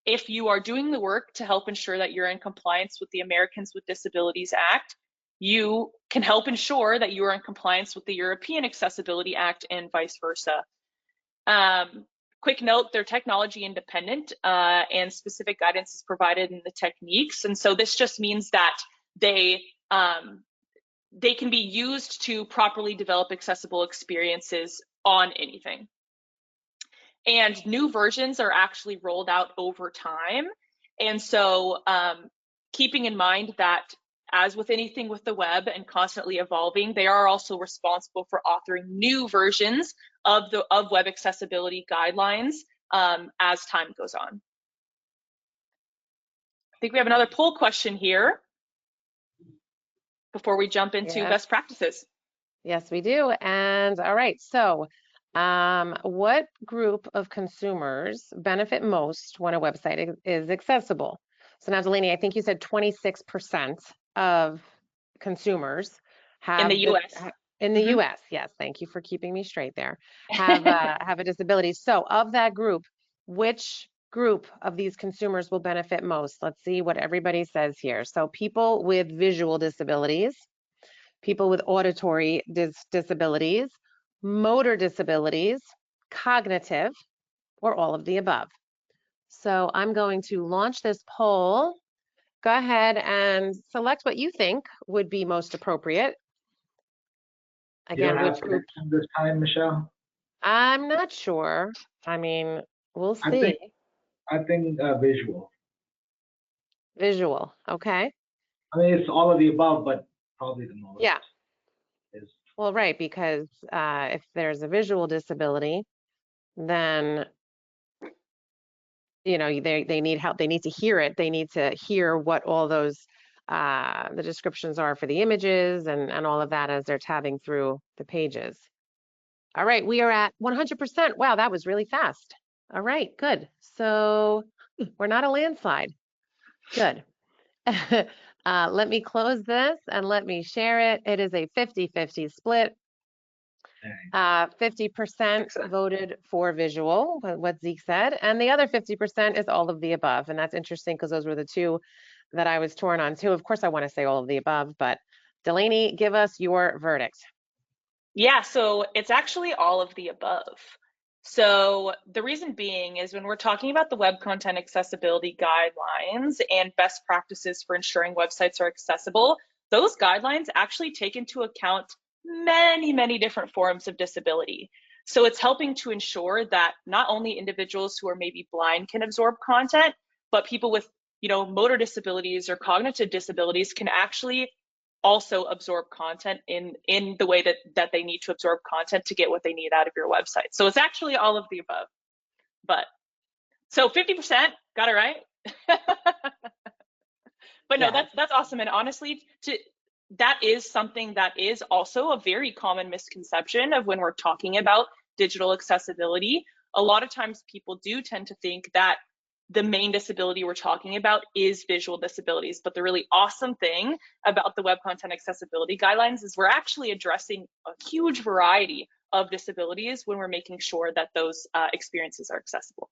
[SPEAKER 3] if you are doing the work to help ensure that you're in compliance with the Americans with Disabilities Act, you can help ensure that you are in compliance with the European Accessibility Act and vice versa. Quick note, they're technology independent and specific guidance is provided in the techniques. And so this just means that they can be used to properly develop accessible experiences on anything. And new versions are actually rolled out over time. And so keeping in mind that as with anything with the web and constantly evolving, they are also responsible for authoring new versions of web accessibility guidelines as time goes on. I think we have another poll question here before we jump into best practices.
[SPEAKER 1] Yes, we do. And all right, so what group of consumers benefit most when a website is accessible? So now, Delaney, I think you said 26% of consumers have
[SPEAKER 3] in the U.S.
[SPEAKER 1] In the U.S., yes. Thank you for keeping me straight there. Have a disability. So of that group, which group of these consumers will benefit most? Let's see what everybody says here. So people with visual disabilities, people with auditory disabilities, motor disabilities, cognitive, or all of the above. So I'm going to launch this poll. Go ahead and select what you think would be most appropriate. Again, which group?
[SPEAKER 2] This time, Michelle?
[SPEAKER 1] I'm not sure. I mean, we'll see.
[SPEAKER 2] I think visual.
[SPEAKER 1] Visual, okay.
[SPEAKER 2] I mean, it's all of the above, but probably the most.
[SPEAKER 1] Yeah. Well, right, because if there's a visual disability, then you know they need help. They need to hear it. They need to hear what all those the descriptions are for the images and all of that as they're tabbing through the pages. All right, we are at 100%. Wow, that was really fast. All right, good. So we're not a landslide. Good. Let me close this and let me share it. It is a 50-50 split. 50% voted for visual, what Zeke said, and the other 50% is all of the above. And that's interesting because those were the two that I was torn on too. Of course, I want to say all of the above, but Delaney, give us your verdict.
[SPEAKER 3] Yeah, so it's actually all of the above. So the reason being is when we're talking about the web content accessibility guidelines and best practices for ensuring websites are accessible, those guidelines actually take into account many different forms of disability. So it's helping to ensure that not only individuals who are maybe blind can absorb content, but people with, you know, motor disabilities or cognitive disabilities can actually also absorb content in the way that they need to absorb content to get what they need out of your website. So it's actually all of the above. But so 50% got it right. But no, that's awesome. And honestly, that is something that is also a very common misconception of when we're talking about digital accessibility. A lot of times people do tend to think that the main disability we're talking about is visual disabilities. But the really awesome thing about the web content accessibility guidelines is we're actually addressing a huge variety of disabilities when we're making sure that those experiences are accessible.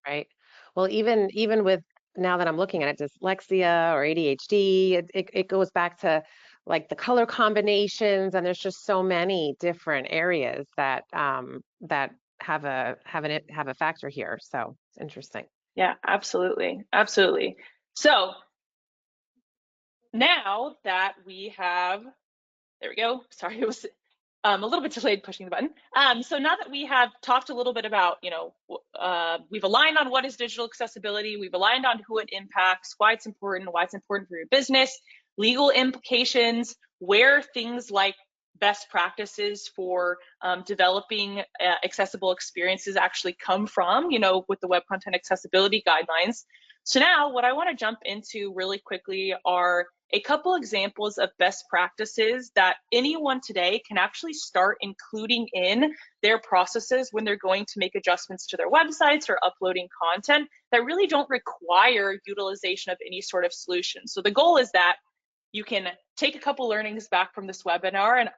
[SPEAKER 1] Right. Well, even with, now that I'm looking at it, dyslexia or ADHD, it goes back to like the color combinations, and there's just so many different areas that that have a factor here. So it's interesting.
[SPEAKER 3] Yeah, absolutely. So now that we have, there we go. Sorry, it was a little bit delayed pushing the button. So now that we have talked a little bit about, you know, we've aligned on what is digital accessibility, we've aligned on who it impacts, why it's important for your business, legal implications, where things like best practices for developing accessible experiences actually come from, you know, with the web content accessibility guidelines. So now what I want to jump into really quickly are a couple examples of best practices that anyone today can actually start including in their processes when they're going to make adjustments to their websites or uploading content that really don't require utilization of any sort of solution. So the goal is that you can take a couple learnings back from this webinar and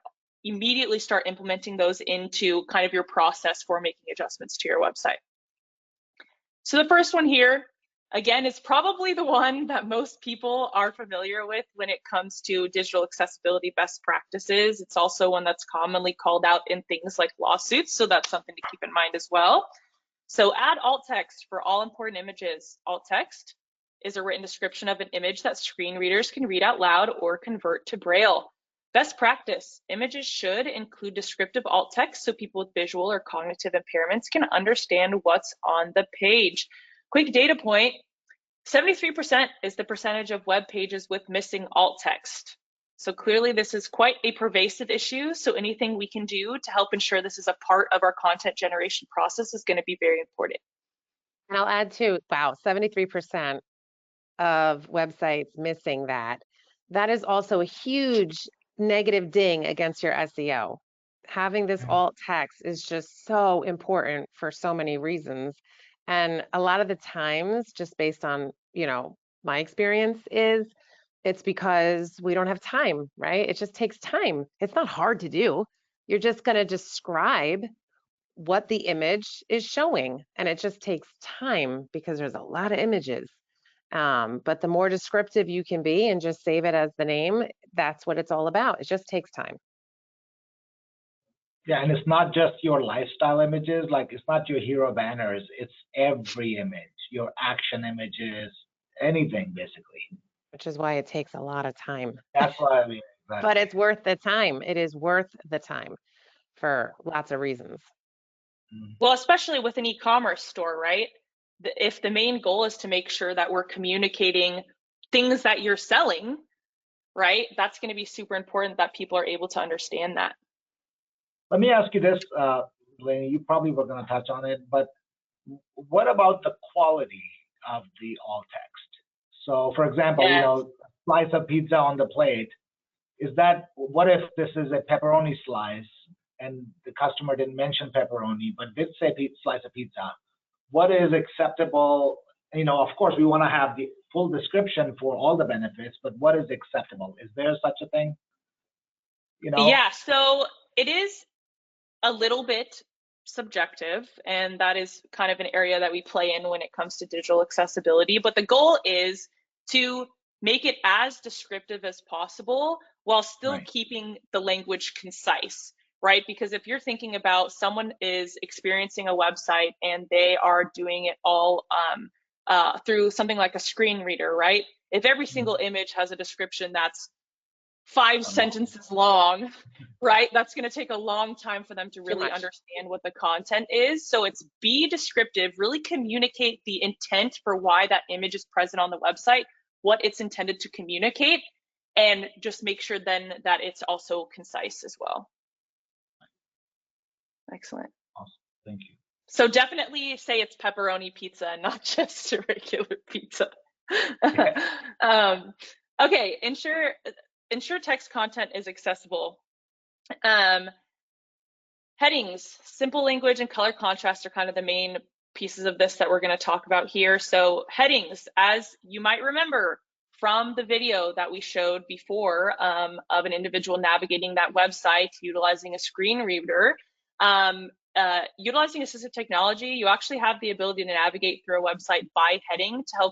[SPEAKER 3] immediately start implementing those into kind of your process for making adjustments to your website. So the first one here Again, it's probably the one that most people are familiar with when it comes to digital accessibility best practices. It's also one that's commonly called out in things like lawsuits, so that's something to keep in mind as well. So add alt text for all important images. Alt text is a written description of an image that screen readers can read out loud or convert to Braille. Best practice, images should include descriptive alt text so people with visual or cognitive impairments can understand what's on the page. Quick data point, 73% is the percentage of web pages with missing alt text. So clearly this is quite a pervasive issue. So anything we can do to help ensure this is a part of our content generation process is going to be very important.
[SPEAKER 1] And I'll add too, wow, 73% of websites missing that. That is also a huge negative ding against your SEO. Having this alt text is just so important for so many reasons. And a lot of the times, just based on, my experience is it's because we don't have time, right? It just takes time. It's not hard to do. You're just going to describe what the image is showing, and it just takes time because there's a lot of images. But the more descriptive you can be and just save it as the name, that's what it's all about. It just takes time.
[SPEAKER 2] Yeah, and it's not just your lifestyle images, like it's not your hero banners, it's every image, your action images, anything basically.
[SPEAKER 1] Which is why it takes a lot of time.
[SPEAKER 2] That's why I mean. Exactly.
[SPEAKER 1] But it's worth the time. It is worth the time for lots of reasons.
[SPEAKER 3] Well, especially with an e-commerce store, right? If the main goal is to make sure that we're communicating things that you're selling, right? That's going to be super important that people are able to understand that.
[SPEAKER 2] Let me ask you this, Lainey, you probably were going to touch on it, but what about the quality of the alt text? So for example,
[SPEAKER 3] Yes.
[SPEAKER 2] Slice of pizza on the plate, what if this is a pepperoni slice and the customer didn't mention pepperoni, but did say slice of pizza? What is acceptable? Of course, we want to have the full description for all the benefits, but what is acceptable? Is there such a thing?
[SPEAKER 3] Yeah, so it is a little bit subjective, and that is kind of an area that we play in when it comes to digital accessibility. But the goal is to make it as descriptive as possible while still keeping the language concise, right? Because if you're thinking about someone is experiencing a website and they are doing it all through something like a screen reader, right? If every single image has a description that's 5 sentences long, right? That's going to take a long time for them to really understand what the content is. So it's be descriptive, really communicate the intent for why that image is present on the website, what it's intended to communicate, and just make sure then that it's also concise as well. Excellent.
[SPEAKER 2] Awesome. Thank you.
[SPEAKER 3] So definitely say it's pepperoni pizza, not just a regular pizza. Okay, ensure text content is accessible. Headings, simple language and color contrast are kind of the main pieces of this that we're going to talk about here. So headings, as you might remember from the video that we showed before of an individual navigating that website utilizing a screen reader, utilizing assistive technology, you actually have the ability to navigate through a website by heading to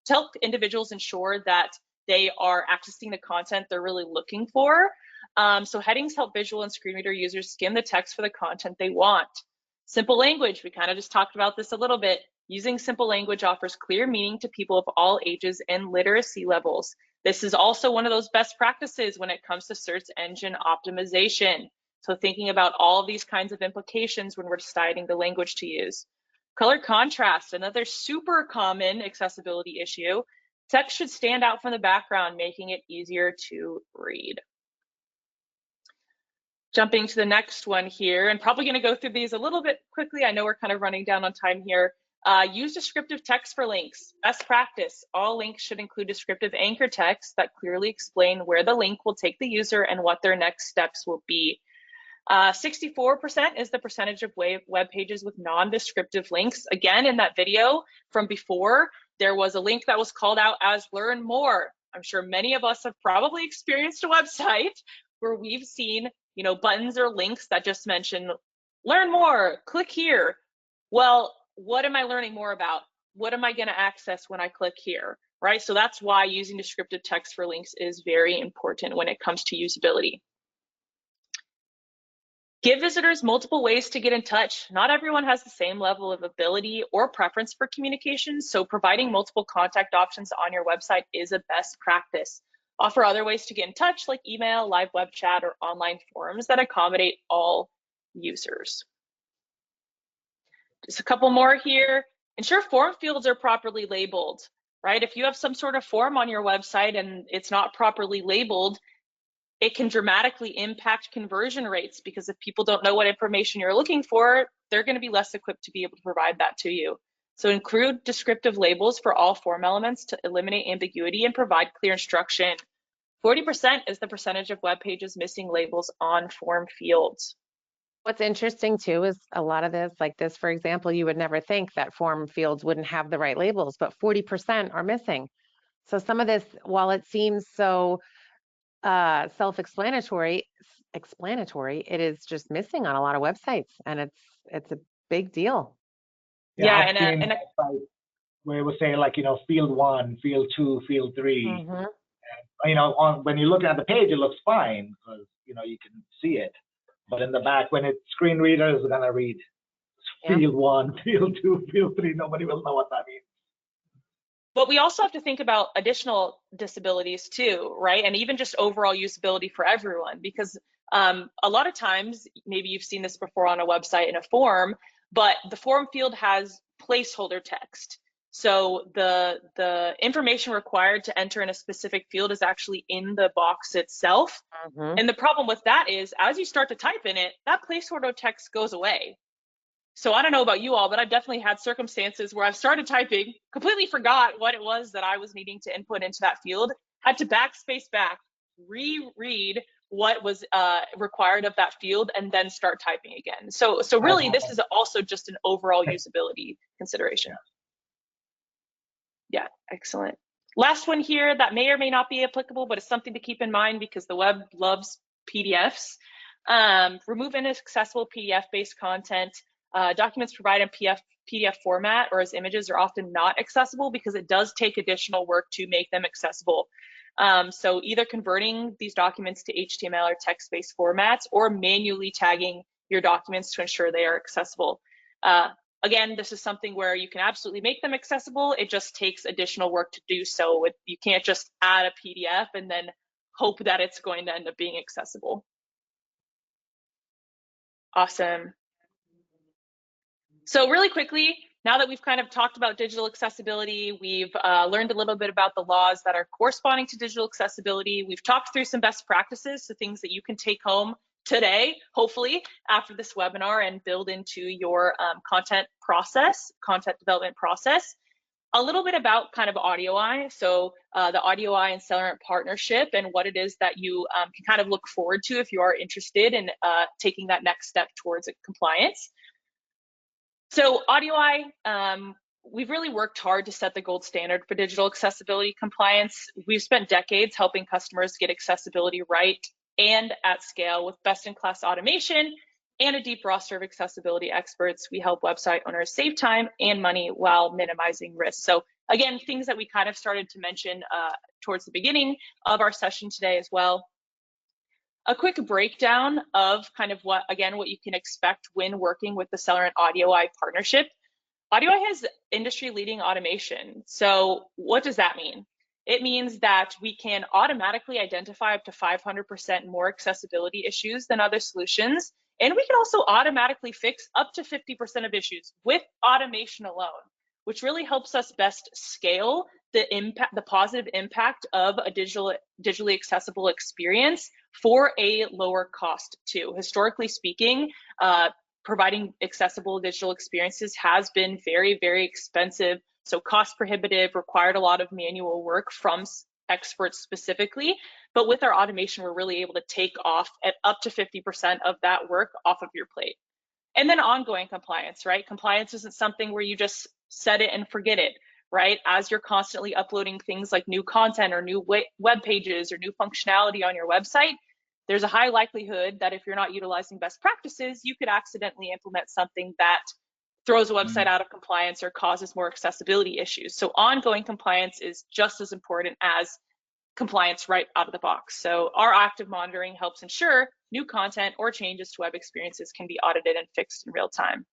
[SPEAKER 3] help individuals ensure that they are accessing the content they're really looking for. So headings help visual and screen reader users skim the text for the content they want. Simple language, we kind of just talked about this a little bit. Using simple language offers clear meaning to people of all ages and literacy levels. This is also one of those best practices when it comes to search engine optimization. So thinking about all of these kinds of implications when we're deciding the language to use. Color contrast, another super common accessibility issue. Text should stand out from the background, making it easier to read. Jumping to the next one here, and probably going to go through these a little bit quickly. I know we're kind of running down on time here. Use descriptive text for links. Best practice. All links should include descriptive anchor text that clearly explain where the link will take the user and what their next steps will be. 64% is the percentage of web pages with non-descriptive links. Again, in that video from before, there was a link that was called out as learn more. I'm sure many of us have probably experienced a website where we've seen, buttons or links that just mention learn more, click here. Well, what am I learning more about? what am I going to access when I click here, right? So that's why using descriptive text for links is very important when it comes to usability. Give visitors multiple ways to get in touch. Not everyone has the same level of ability or preference for communication, so providing multiple contact options on your website is a best practice. Offer other ways to get in touch, like email, live web chat, or online forums that accommodate all users. Just a couple more here. Ensure form fields are properly labeled, right? If you have some sort of form on your website and it's not properly labeled, it can dramatically impact conversion rates, because if people don't know what information you're looking for, they're going to be less equipped to be able to provide that to you. So include descriptive labels for all form elements to eliminate ambiguity and provide clear instruction. 40% is the percentage of web pages missing labels on form fields.
[SPEAKER 1] What's interesting too is a lot of this, like this, for example, you would never think that form fields wouldn't have the right labels, but 40% are missing. So some of this, while it seems so self-explanatory, it is just missing on a lot of websites, and it's a big deal.
[SPEAKER 3] Yeah,
[SPEAKER 2] I've seen websites where it would say, like, field 1, field 2, field 3.
[SPEAKER 1] Mm-hmm.
[SPEAKER 2] And, when you look at the page, it looks fine because you can see it. But in the back, when it's screen reader is gonna read field 1, field 2, field 3, nobody will know what that means.
[SPEAKER 3] But we also have to think about additional disabilities too, right? And even just overall usability for everyone, because a lot of times, maybe you've seen this before on a website in a form, but the form field has placeholder text. So the information required to enter in a specific field is actually in the box itself.
[SPEAKER 1] Mm-hmm.
[SPEAKER 3] And the problem with that is, as you start to type in it, that placeholder text goes away. So I don't know about you all, but I've definitely had circumstances where I've started typing, completely forgot what it was that I was needing to input into that field, had to backspace back, reread what was required of that field, and then start typing again. So really, this is also just an overall usability consideration. Yeah, excellent. Last one here that may or may not be applicable, but it's something to keep in mind because the web loves PDFs. Remove inaccessible PDF-based content. Documents provided in PDF format or as images are often not accessible because it does take additional work to make them accessible. So either converting these documents to HTML or text-based formats, or manually tagging your documents to ensure they are accessible. Again, this is something where you can absolutely make them accessible. It just takes additional work to do so. You can't just add a PDF and then hope that it's going to end up being accessible. Awesome. So really quickly, now that we've kind of talked about digital accessibility, we've learned a little bit about the laws that are corresponding to digital accessibility. We've talked through some best practices, so things that you can take home today, hopefully, after this webinar and build into your content development process. A little bit about kind of AudioEye, so the AudioEye and Celerant partnership and what it is that you can kind of look forward to if you are interested in taking that next step towards compliance. So AudioEye, we've really worked hard to set the gold standard for digital accessibility compliance. We've spent decades helping customers get accessibility right and at scale with best-in-class automation and a deep roster of accessibility experts. We help website owners save time and money while minimizing risk. So again, things that we kind of started to mention towards the beginning of our session today as well. A quick breakdown of kind of what you can expect when working with the Celerant AudioEye partnership. AudioEye has industry-leading automation. So what does that mean? It means that we can automatically identify up to 500% more accessibility issues than other solutions. And we can also automatically fix up to 50% of issues with automation alone, which really helps us best scale the positive impact of a digitally accessible experience for a lower cost too. Historically speaking, providing accessible digital experiences has been very, very expensive. So cost prohibitive, required a lot of manual work from experts specifically. But with our automation, we're really able to take off at up to 50% of that work off of your plate. And then ongoing compliance, right? Compliance isn't something where you just set it and forget it, right? As you're constantly uploading things like new content or new web pages or new functionality on your website, there's a high likelihood that if you're not utilizing best practices, you could accidentally implement something that throws a website out of compliance or causes more accessibility issues. So ongoing compliance is just as important as compliance right out of the box. So our active monitoring helps ensure new content or changes to web experiences can be audited and fixed in real time.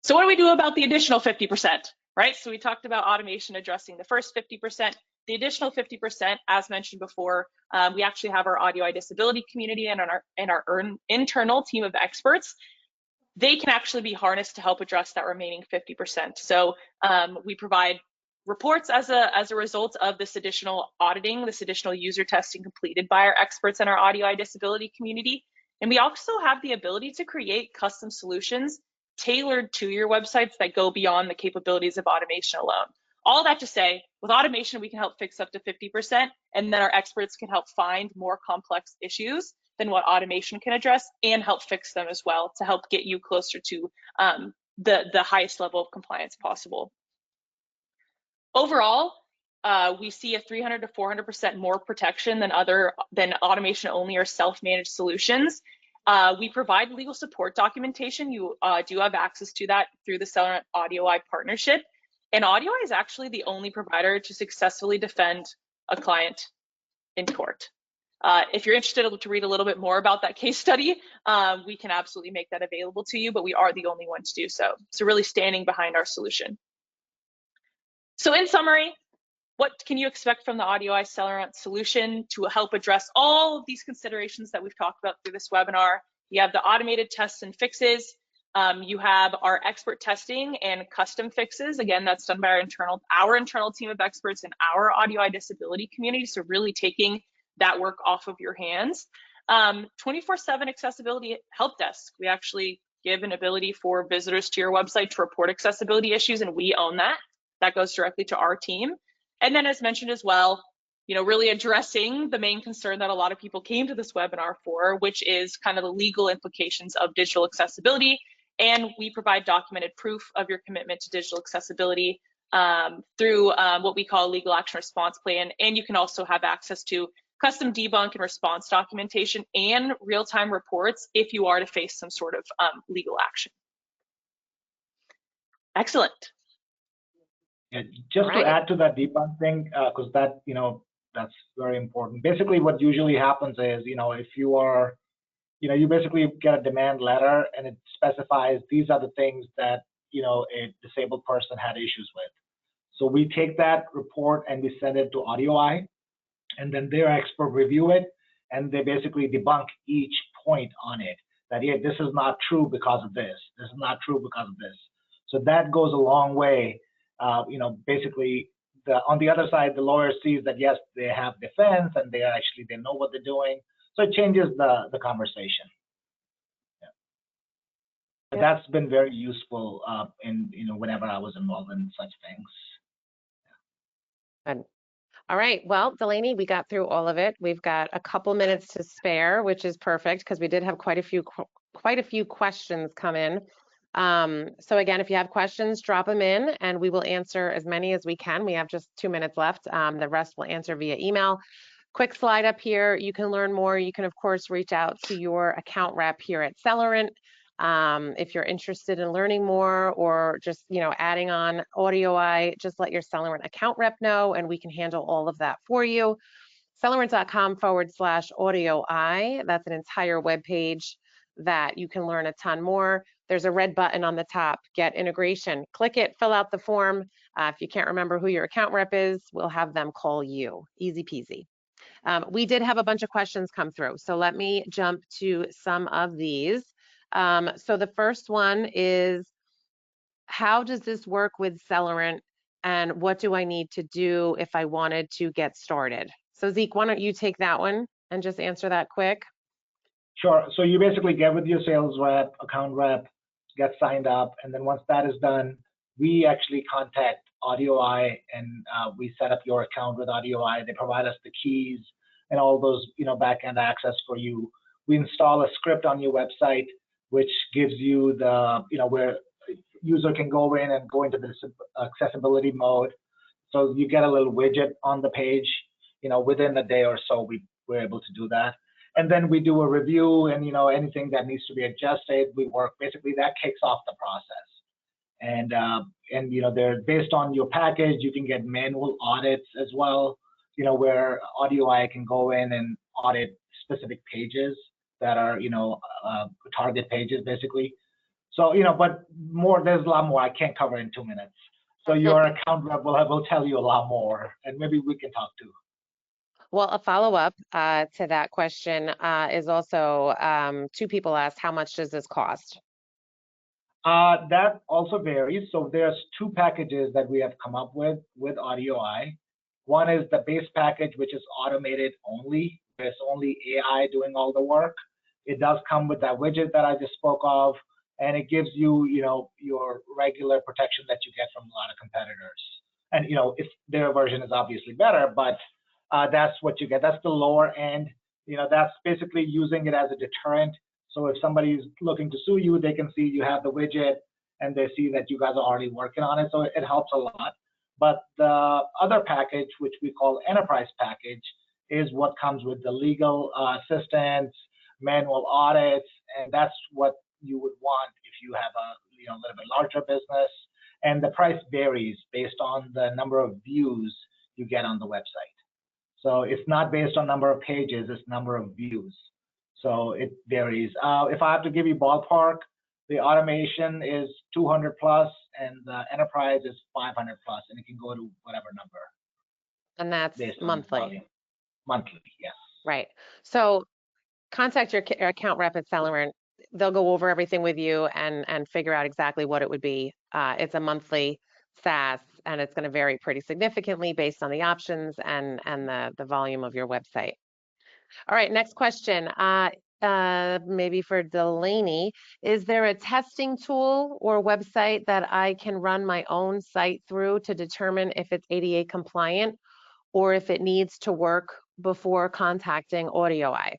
[SPEAKER 3] So what do we do about the additional 50%, right? So we talked about automation addressing the first 50%. The additional 50%, as mentioned before, we actually have our AudioEye disability community and our internal team of experts. They can actually be harnessed to help address that remaining 50%. So we provide reports as a result of this additional auditing, this additional user testing completed by our experts in our AudioEye disability community. And we also have the ability to create custom solutions tailored to your websites that go beyond the capabilities of automation alone. All that to say, with automation, we can help fix up to 50%, and then our experts can help find more complex issues than what automation can address and help fix them as well to help get you closer to the highest level of compliance possible. Overall, we see a 300 to 400% more protection than automation only or self-managed solutions. We provide legal support documentation. You do have access to that through the Celerant AudioEye partnership. And AudioEye is actually the only provider to successfully defend a client in court. If you're interested to read a little bit more about that case study, we can absolutely make that available to you, but we are the only one to do so. So really standing behind our solution. So in summary, what can you expect from the AudioEye Celerant solution to help address all of these considerations that we've talked about through this webinar? You have the automated tests and fixes. You have our expert testing and custom fixes. Again, that's done by our internal team of experts in our AudioEye disability community. So really taking that work off of your hands. 24/7 accessibility help desk. We actually give an ability for visitors to your website to report accessibility issues, and we own that. That goes directly to our team. And then as mentioned as well, really addressing the main concern that a lot of people came to this webinar for, which is kind of the legal implications of digital accessibility. And we provide documented proof of your commitment to digital accessibility through what we call a legal action response plan. And you can also have access to custom debunk and response documentation and real-time reports if you are to face some sort of legal action. Excellent.
[SPEAKER 2] Yeah, just to add to that debunk thing, because that, that's very important. Basically, what usually happens is, if you are, you basically get a demand letter and it specifies these are the things that, a disabled person had issues with. So we take that report and we send it to AudioEye, and then their expert review it, and they basically debunk each point on it. That, yeah, this is not true because of this. This is not true because of this. So that goes a long way. Basically, on the other side, the lawyer sees that, yes, they have defense and they know what they're doing. So it changes the conversation. Yeah. But that's been very useful whenever I was involved in such things.
[SPEAKER 1] Yeah. Good. All right. Well, Delaney, we got through all of it. We've got a couple minutes to spare, which is perfect because we did have quite a few questions come in. So again, if you have questions, drop them in and we will answer as many as we can. We have just 2 minutes left. The rest we'll answer via email. Quick slide up here. You can learn more. You can, of course, reach out to your account rep here at Celerant. If you're interested in learning more or just, adding on AudioEye, just let your Celerant account rep know and we can handle all of that for you. Celerant.com/AudioEye. That's an entire web page that you can learn a ton more. There's a red button on the top, Get Integration. Click it, fill out the form. If you can't remember who your account rep is, we'll have them call you. Easy peasy. We did have a bunch of questions come through, so let me jump to some of these. So the first one is, how does this work with Celerant and what do I need to do if I wanted to get started? So Zeke, why don't you take that one and just answer that quick?
[SPEAKER 2] Sure. So you basically get with your sales rep, account rep, get signed up, and then once that is done, we actually contact AudioEye and we set up your account with AudioEye. They provide us the keys and all those, back-end access for you. We install a script on your website, which gives you the, where user can go in and go into the accessibility mode. So you get a little widget on the page, within a day or so, we're able to do that. And then we do a review and, anything that needs to be adjusted, we work, basically that kicks off the process. And they're based on your package. You can get manual audits as well, where AudioEye can go in and audit specific pages that are, target pages basically. So, but there's a lot more I can't cover in 2 minutes. So your account rep will tell you a lot more, and maybe we can talk too.
[SPEAKER 1] Well, a follow-up to that question is also, two people asked, how much does this cost?
[SPEAKER 2] That also varies. So there's 2 packages that we have come up with AudioEye. One is the base package, which is automated only. There's only AI doing all the work. It does come with that widget that I just spoke of, and it gives you, your regular protection that you get from a lot of competitors. And, if their version is obviously better, but that's what you get. That's the lower end. That's basically using it as a deterrent. So if somebody's looking to sue you, they can see you have the widget and they see that you guys are already working on it. So it helps a lot. But the other package, which we call enterprise package, is what comes with the legal assistance, manual audits, and that's what you would want if you have a little bit larger business. And the price varies based on the number of views you get on the website. So it's not based on number of pages, it's number of views. So it varies. If I have to give you ballpark, the automation is 200 plus and the enterprise is 500 plus, and it can go to whatever number.
[SPEAKER 1] And that's monthly?
[SPEAKER 2] Monthly, yes.
[SPEAKER 1] Right. So contact your account rep at Celerant. They'll go over everything with you and figure out exactly what it would be. It's a monthly SaaS, and it's going to vary pretty significantly based on the options and the volume of your website. All right, next question. Maybe for Delaney, is there a testing tool or website that I can run my own site through to determine if it's ADA compliant or if it needs to work before contacting AudioEye?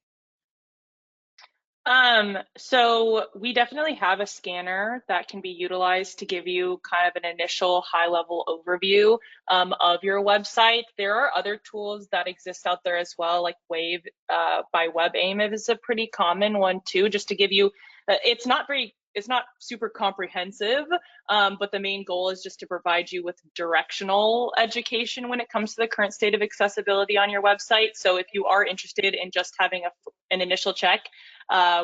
[SPEAKER 3] So we definitely have a scanner that can be utilized to give you kind of an initial high-level overview of your website. There are other tools that exist out there as well, like Wave by WebAIM is a pretty common one too, just to give you, it's not super comprehensive, but the main goal is just to provide you with directional education when it comes to the current state of accessibility on your website. So if you are interested in just having an initial check,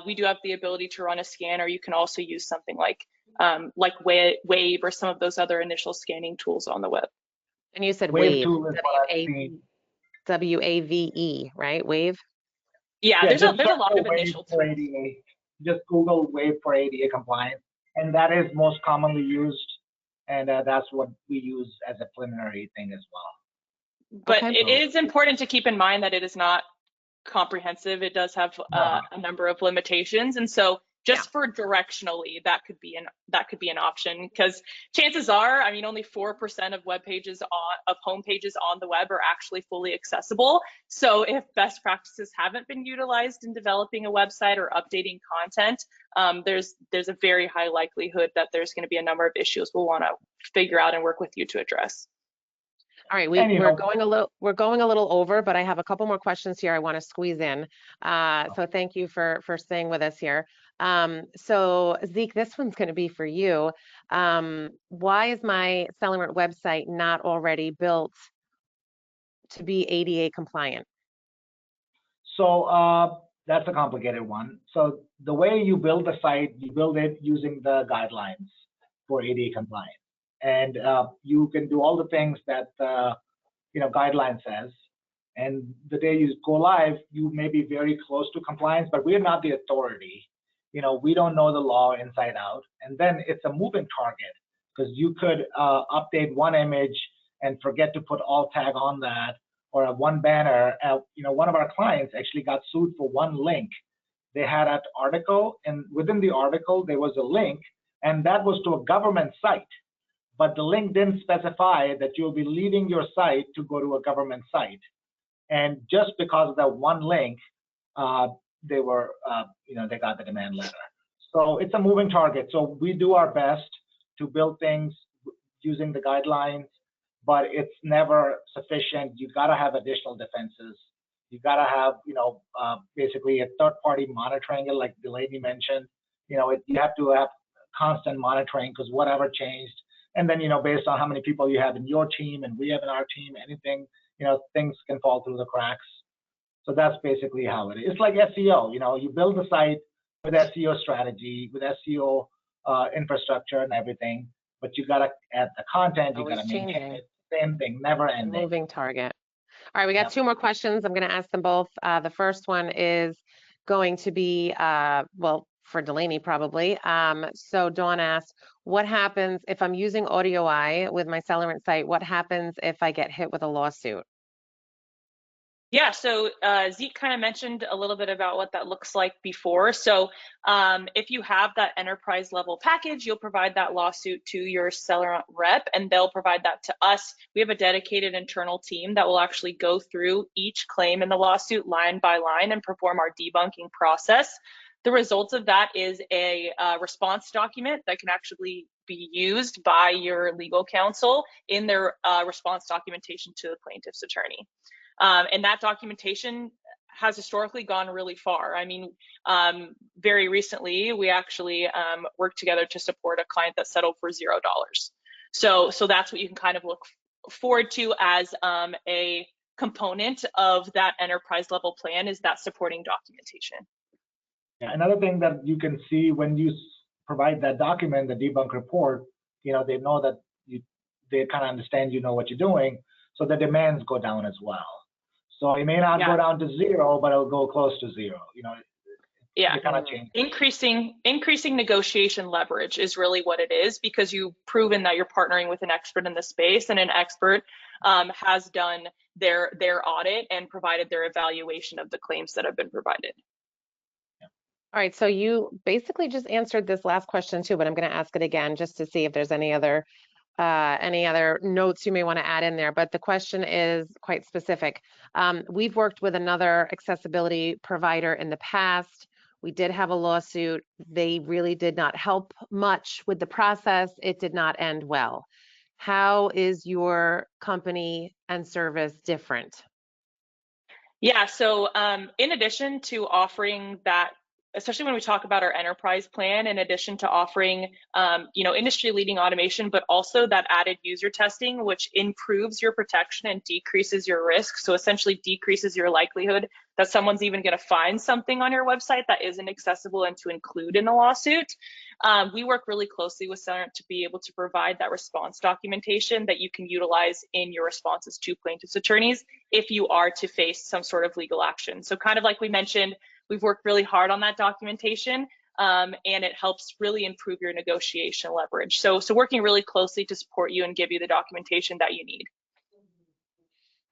[SPEAKER 3] we do have the ability to run a scan, or you can also use something like Wave or some of those other initial scanning tools on the web.
[SPEAKER 1] And you said
[SPEAKER 2] Wave
[SPEAKER 1] Wave, W-A-V-E, right? Wave?
[SPEAKER 3] Yeah, there's a lot of initial tools.
[SPEAKER 2] ADA. Just Google Wave for ADA compliance, and that is most commonly used, and that's what we use as a preliminary thing as well.
[SPEAKER 3] But okay. It is important to keep in mind that it is not comprehensive. It does have a number of limitations, and so just for directionally, that could be an option, because chances are, I mean, only 4% of web pages of home pages on the web are actually fully accessible. So if best practices haven't been utilized in developing a website or updating content, there's a very high likelihood that there's going to be a number of issues we'll want to figure out and work with you to address.
[SPEAKER 1] All right, we're going a little over, but I have a couple more questions here I want to squeeze in. So thank you for staying with us here. So Zeke, this one's going to be for you. Why is my Celerant website not already built to be ADA compliant?
[SPEAKER 2] So that's a complicated one. So the way you build the site, you build it using the guidelines for ADA compliance. And you can do all the things that the guideline says. And the day you go live, you may be very close to compliance, but we're not the authority. We don't know the law inside out. And then it's a moving target, because you could update one image and forget to put alt tag on that, or one banner. One of our clients actually got sued for one link. They had an article, and within the article there was a link, and that was to a government site. But the link didn't specify that you'll be leaving your site to go to a government site. And just because of that one link, they got the demand letter. So it's a moving target. So we do our best to build things using the guidelines, but it's never sufficient. You got to have additional defenses. You got to have, basically a third-party monitoring it, like Delaney mentioned. You have to have constant monitoring because whatever changed. And then, based on how many people you have in your team and we have in our team, anything, things can fall through the cracks. So that's basically how it is. It's like SEO, you build the site with SEO strategy, with SEO infrastructure and everything, but you got to add the content, you got to maintain it. Same thing, never ending.
[SPEAKER 1] Moving target. All right, we got two more questions. I'm going to ask them both. The first one is going to be, well, for Delaney probably. So Dawn asked, what happens if I'm using AudioEye with my Celerant site? What happens if I get hit with a lawsuit?
[SPEAKER 3] Yeah, so Zeke kind of mentioned a little bit about what that looks like before. So if you have that enterprise level package, you'll provide that lawsuit to your Celerant rep and they'll provide that to us. We have a dedicated internal team that will actually go through each claim in the lawsuit line by line and perform our debunking process. The result of that is a response document that can actually be used by your legal counsel in their response documentation to the plaintiff's attorney. And that documentation has historically gone really far. I mean, very recently, we actually worked together to support a client that settled for $0. So that's what you can kind of look forward to as a component of that enterprise level plan is that supporting documentation.
[SPEAKER 2] Yeah, another thing that you can see when you provide that document, the debunk report, they know that they kind of understand what you're doing, so the demands go down as well. So it may not go down to 0, but it'll go close to 0. It kind of changes.
[SPEAKER 3] Increasing negotiation leverage is really what it is, because you've proven that you're partnering with an expert in the space, and an expert has done their audit and provided their evaluation of the claims that have been provided.
[SPEAKER 1] All right, so you basically just answered this last question too, but I'm going to ask it again just to see if there's any other notes you may want to add in there. But the question is quite specific. We've worked with another accessibility provider in the past. We did have a lawsuit. They really did not help much with the process. It did not end well. How is your company and service different?
[SPEAKER 3] Yeah, so in addition to offering that, especially when we talk about our enterprise plan, in addition to offering, industry-leading automation, but also that added user testing, which improves your protection and decreases your risk. So essentially decreases your likelihood that someone's even going to find something on your website that isn't accessible and to include in a lawsuit. We work really closely with Celerant to be able to provide that response documentation that you can utilize in your responses to plaintiffs' attorneys if you are to face some sort of legal action. So kind of like we mentioned, we've worked really hard on that documentation, and it helps really improve your negotiation leverage. So working really closely to support you and give you the documentation that you need.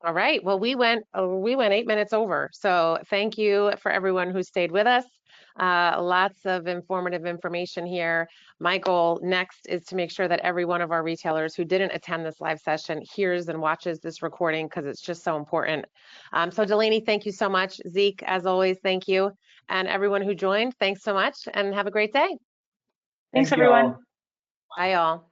[SPEAKER 1] All right, well, we went 8 minutes over. So thank you for everyone who stayed with us. Lots of informative information here. My goal next is to make sure that every one of our retailers who didn't attend this live session hears and watches this recording, because it's just so important. So Delaney, thank you so much. Zeke, as always, thank you. And everyone who joined, thanks so much and have a great day.
[SPEAKER 3] Thanks, everyone.
[SPEAKER 1] Bye, all.